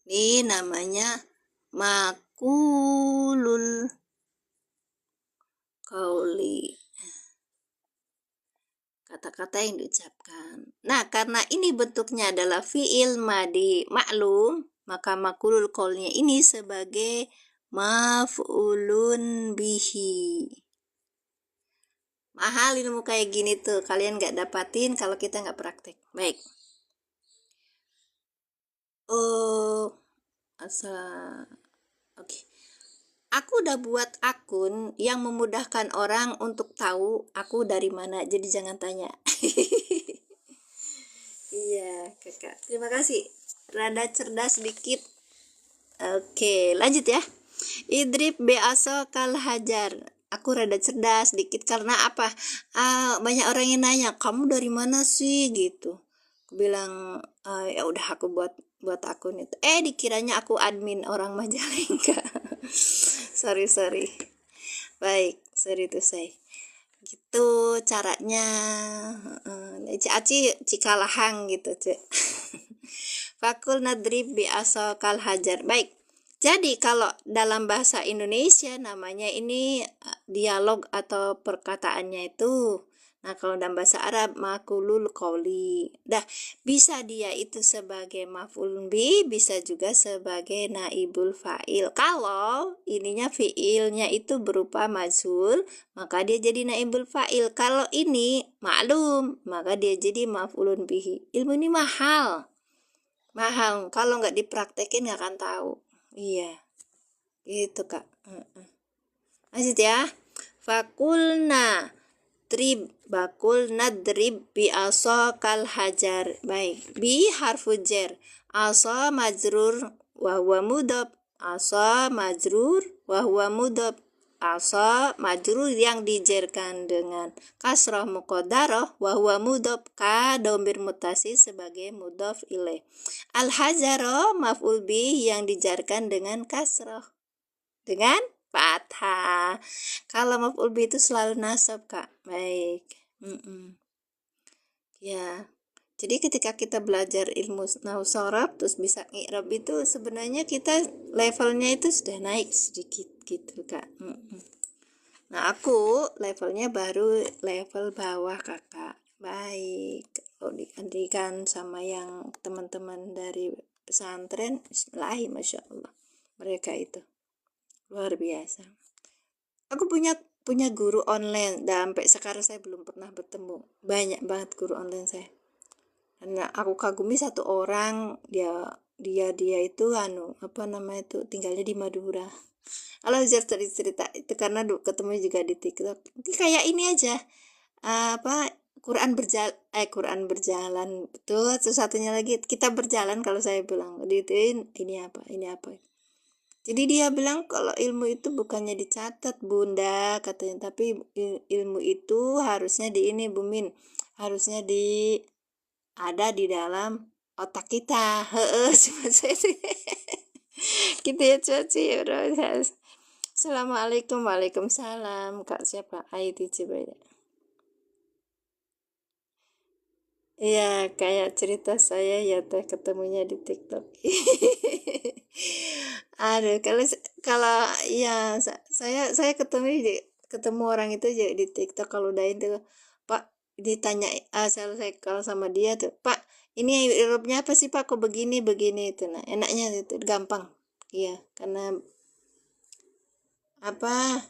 Ini namanya makulul qauli, kata-kata yang diucapkan. Nah, karena ini bentuknya adalah fi'il madi maklum, maka makulul qaulnya ini sebagai maf'ulun bihi. Mahal ilmu kayak gini tuh, kalian gak dapatin kalau kita gak praktek. Baik. Oke. Aku udah buat akun yang memudahkan orang untuk tahu aku dari mana, jadi jangan tanya. Iya Kakak, terima kasih, rada cerdas sedikit. Oke, lanjut ya. Idrib beaso kal hajar. Aku rada cerdas sedikit karena apa? Banyak orang yang nanya, kamu dari mana sih gitu. Aku bilang ya udah aku buat akun itu. Dikiranya aku admin orang Majalengka. sorry. Baik, sorry itu saya. Gitu caranya. Aci cikalahang gitu, Cek. Fakul nadrib bi asokal hajar. Baik. Jadi kalau dalam bahasa Indonesia namanya ini dialog atau perkataannya itu. Nah, kalau dalam bahasa Arab makulul qauli. Bisa dia itu sebagai maf'ulun bi, bisa juga sebagai naibul fa'il. Kalau ininya fi'ilnya itu berupa mazhul, maka dia jadi naibul fa'il. Kalau ini maklum, maka dia jadi maf'ulun bihi. Ilmu ini mahal. Kalau nggak dipraktekin nggak akan tahu. Iya, gitu Kak. Lanjut ya. Fakulna drib, bakul nadrib bi aso kal hajar. Baik, bi harfu jar, aso majrur wa huwa mudhaf, aso majrur wa huwa mudhaf, aso majrur yang dijerkan dengan kasrah muqaddarah wa huwa mudhaf, ka dhamir muttasil sebagai mudhaf ilaih. Al hajaro maf'ul bi yang dijarkan dengan kasrah dengan fathah. Kalau maf'ul bi itu selalu nasab Kak. Baik. Ya. Jadi ketika kita belajar ilmu nahwu sorof terus bisa i'rab itu sebenarnya kita levelnya itu sudah naik sedikit gitu Kak. Nah aku levelnya baru level bawah Kakak. Baik, kalau dibandingkan sama yang teman-teman dari pesantren, bismillah, masya Allah, mereka itu luar biasa. Aku punya guru online, dan sampai sekarang saya belum pernah bertemu. Banyak banget guru online saya. Karena aku kagumi satu orang, dia itu apa namanya itu, tinggalnya di Madura. Kalau cerita itu karena ketemu juga di TikTok. Kayak ini aja, apa, Quran berjalan betul. Terus satunya lagi kita berjalan, kalau saya bilang dituin ini apa. Jadi dia bilang kalau ilmu itu bukannya dicatat Bunda katanya, tapi ilmu itu harusnya di ini Bumin, harusnya ada di dalam otak kita. Gitu ya Coci. Assalamualaikum. Waalaikumsalam. Kak siapa? Aiti coba ya. Iya, kayak cerita saya ya teh ketemunya di TikTok. Aduh, kalau ya saya ketemu orang itu aja di TikTok. Kalau udah itu Pak ditanya, saya kalau sama dia tuh, Pak ini irobnya apa sih Pak, kok begini itu. Nah enaknya itu gampang. Iya, karena apa,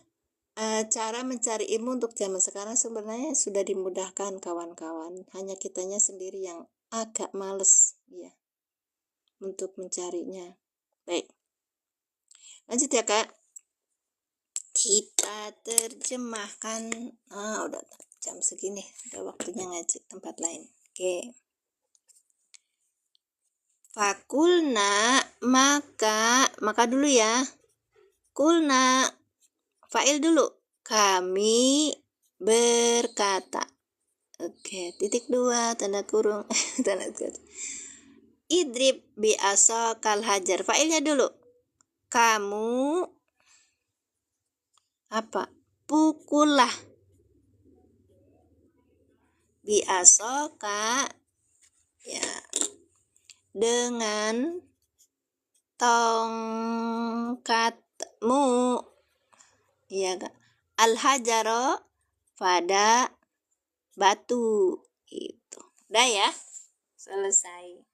cara mencari ilmu untuk zaman sekarang sebenarnya sudah dimudahkan kawan-kawan, hanya kitanya sendiri yang agak males ya untuk mencarinya. Baik, lanjut ya Kak, kita terjemahkan. Udah jam segini, udah waktunya ngaji tempat lain. Oke. Fakulna, maka dulu ya. Kulna, fa'il dulu. Kami berkata. Oke, titik 2, tanda kurung. Tanda kurung. Idrib bi asokal hajar. Fa'ilnya dulu. Kamu apa? Pukullah. Bi asoka ya, dengan tongkatmu. Iya Kak. Al hajaro pada batu. Itu. Udah ya? Selesai.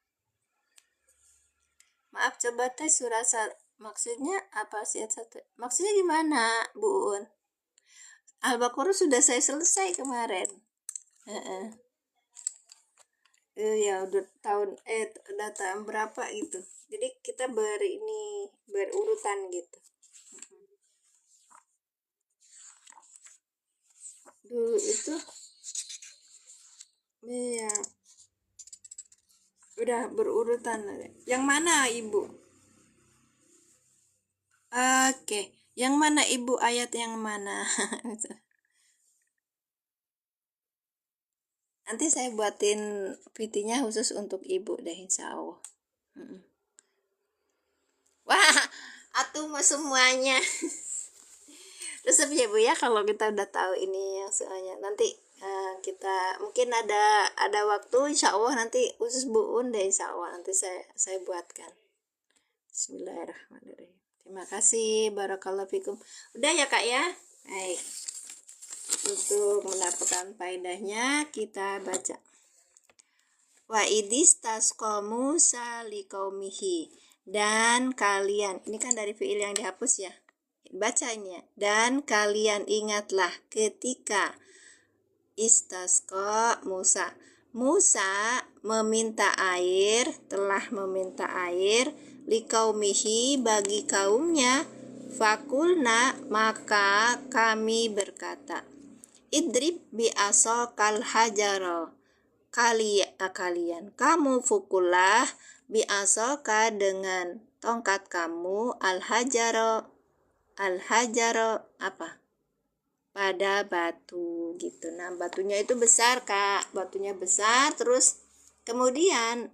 Maaf, coba tes surah maksudnya apa sih? Maksudnya gimana, Bu Un? Al-Baqarah sudah saya selesai kemarin. Ya udah tahun berapa gitu. Jadi kita berurutan gitu. Dulu itu iya udah berurutan. Yang mana Ibu? Oke, yang mana Ibu, ayat yang mana? Nanti saya buatin VT-nya khusus untuk Ibu deh, insya Allah. Wah, atuh mau semuanya. Resep ya Bu ya, kalau kita udah tahu ini yang soalnya nanti kita mungkin ada waktu, insya Allah nanti khusus Bu Un deh, insya Allah nanti saya buatkan. Bismillahirrahmanirrahim. Terima kasih, barakallahu fikum. Udah ya Kak ya. Baik. Untuk mendapatkan faedahnya kita baca. Wa idis tasqa Musa liqaumihi, dan kalian, ini kan dari fiil yang dihapus ya. Bacanya, dan kalian ingatlah ketika istasqa Musa meminta air, telah meminta air liqaumihi bagi kaumnya. Fakulna, maka kami berkata, idrib bi asokal hajaro, kalian kamu pukullah bi asoka dengan tongkat kamu, al hajaro apa, pada batu gitu. Nah batunya itu besar Kak, batunya besar. Terus kemudian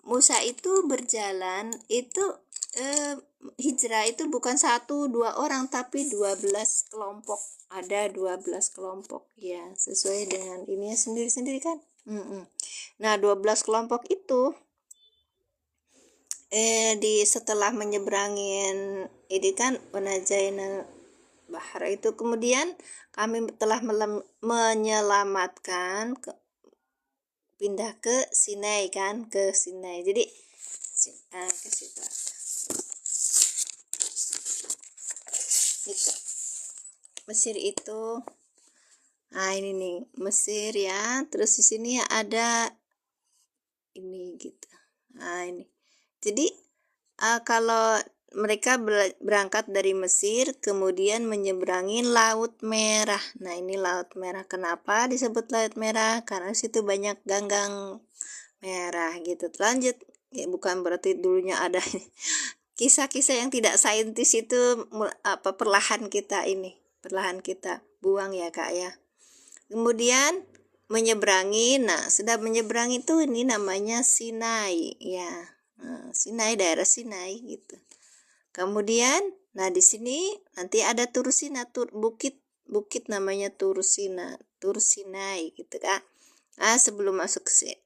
Musa itu berjalan itu hijrah itu bukan 1-2 orang tapi 12 kelompok. Ada 12 kelompok ya, sesuai dengan ininya sendiri-sendiri kan. Nah, 12 kelompok itu setelah menyeberangin ini kan Unajainal Bahra itu, kemudian kami telah menyelamatkan pindah ke Sinai kan, ke Sinai. Jadi ke situ. Gitu. Mesir itu, nah ini nih Mesir ya. Terus di sini ada ini gitu. Nah ini. Jadi kalau mereka berangkat dari Mesir, kemudian menyeberangi Laut Merah. Nah ini Laut Merah. Kenapa disebut Laut Merah? Karena situ banyak ganggang merah gitu. Lanjut, ya bukan berarti dulunya ada kisah-kisah yang tidak saintis itu perlahan kita buang ya Kak ya. Kemudian menyeberangi, nah sudah menyeberangi itu ini namanya Sinai ya. Nah, Sinai, daerah Sinai gitu. Kemudian, nah di sini nanti ada Tursina, bukit namanya Tursinai gitu Kak. Nah, sebelum masuk ke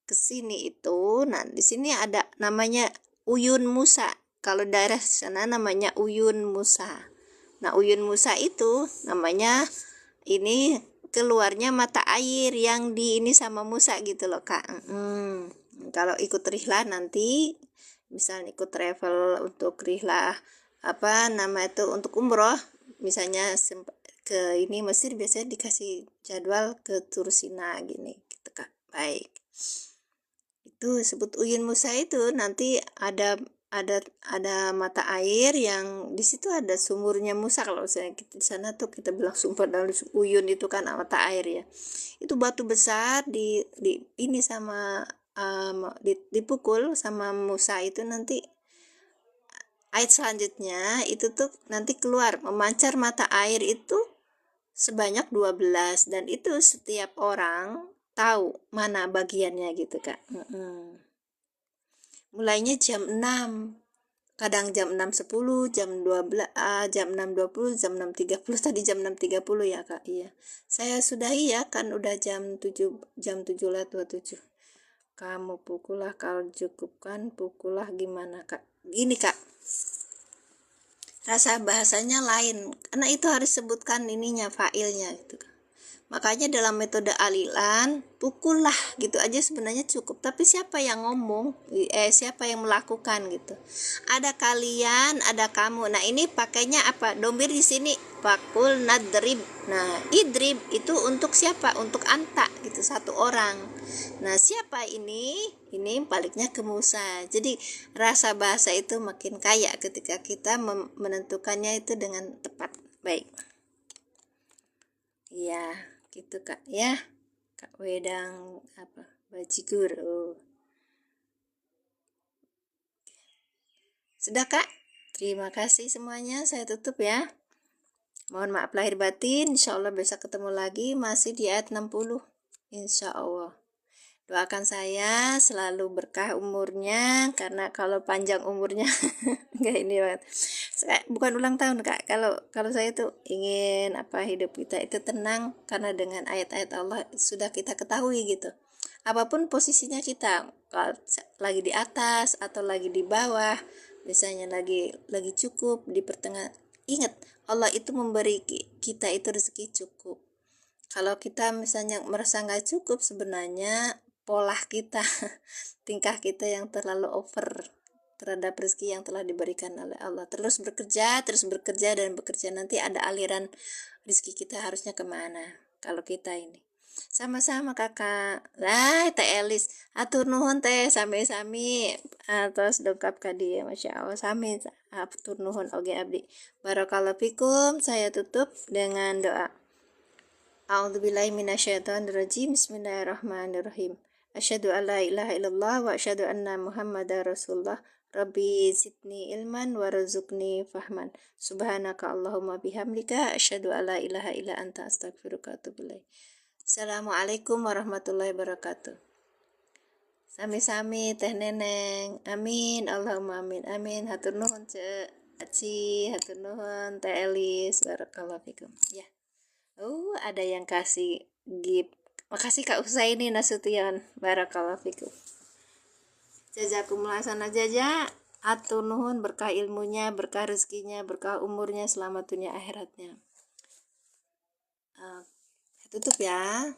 ke sini itu, nah di sini ada namanya Uyun Musa. Kalau daerah sana namanya Uyun Musa. Nah, Uyun Musa itu namanya ini keluarnya mata air yang di ini sama Musa gitu loh Kak. Kalau ikut rihlah nanti, misalnya ikut travel untuk rihlah untuk umroh, misalnya ke ini Mesir, biasanya dikasih jadwal ke Tursina gini gitu Kak. Baik. Itu disebut Uyun Musa itu nanti ada mata air yang di situ ada sumurnya Musa. Kalau saya di sana tuh kita bilang sumber, dan uyun itu kan mata air ya. Itu batu besar di ini sama dipukul sama Musa itu, nanti ayat selanjutnya itu tuh nanti keluar memancar mata air itu sebanyak 12, dan itu setiap orang tahu mana bagiannya gitu Kak. Mulainya jam 6, kadang jam 6.10, jam 12, jam 6.20, jam 6.30, tadi jam 6.30 ya Kak. Iya. Saya sudahi ya, kan udah jam 7:27. Kamu pukullah, kalau cukup kan pukullah, gimana Kak? Gini Kak, rasa bahasanya lain, karena itu harus sebutkan ininya, failnya gitu Kak. Makanya dalam metode alilan, pukullah gitu aja sebenarnya cukup. Tapi siapa yang ngomong? Siapa yang melakukan gitu? Ada kalian, ada kamu. Nah, ini pakainya apa? Domir di sini pakul nadrib. Nah, idrib itu untuk siapa? Untuk anta gitu, satu orang. Nah, siapa ini? Ini baliknya ke Musa. Jadi rasa bahasa itu makin kaya ketika kita menentukannya itu dengan tepat. Baik. Iya, gitu Kak ya. Kak Wedang bajigur. Sudah Kak, terima kasih semuanya, saya tutup ya. Mohon maaf lahir batin. Insya Allah besok ketemu lagi, masih di ayat 60. Insya Allah doakan saya selalu berkah umurnya, karena kalau panjang umurnya enggak ini banget. Bukan ulang tahun Kak, kalau saya tuh ingin hidup kita itu tenang, karena dengan ayat-ayat Allah sudah kita ketahui gitu. Apapun posisinya kita, kalau lagi di atas atau lagi di bawah, misalnya lagi cukup di pertengahan, ingat Allah itu memberi kita itu rezeki cukup. Kalau kita misalnya merasa nggak cukup, sebenarnya pola kita tingkah kita yang terlalu over terhadap rezeki yang telah diberikan oleh Allah. Terus bekerja dan bekerja, nanti ada aliran rezeki kita harusnya kemana. Kalau kita ini sama-sama Kakak, Teh Elis atur nuhun teh, sami-sami atas dongkap ka dieu, Masya Allah, sami atur nuhun oge abdi. Barakallahu fikum. Saya tutup dengan doa. A'udzubillahi minasyaitonirrajim. Bismillahirrahmanirrahim. Asyhadu an la ilaha illallah wa asyhadu anna Muhammadar Rasulullah. Rabbi zidni ilman warzuqni fahman. Subhanaka Allahumma bihamdika asyhadu an la ilaha illa anta astaghfiruka wa atubu ilaik. Assalamualaikum warahmatullahi wabarakatuh. Sami-sami Teh Neneng. Amin. Allahumma amin. Amin. Hatur nuhun Cek Aci, hatur nuhun Teh Elis. Barakallahu fikum. Ya. Ada yang kasih gift Makasih Kak Usaini Nasution, barakallahu fikum. Jazakumullah sana jaza. Atur nuhun, berkah ilmunya, berkah rezekinya, berkah umurnya, selamat dunia akhiratnya. Tutup ya.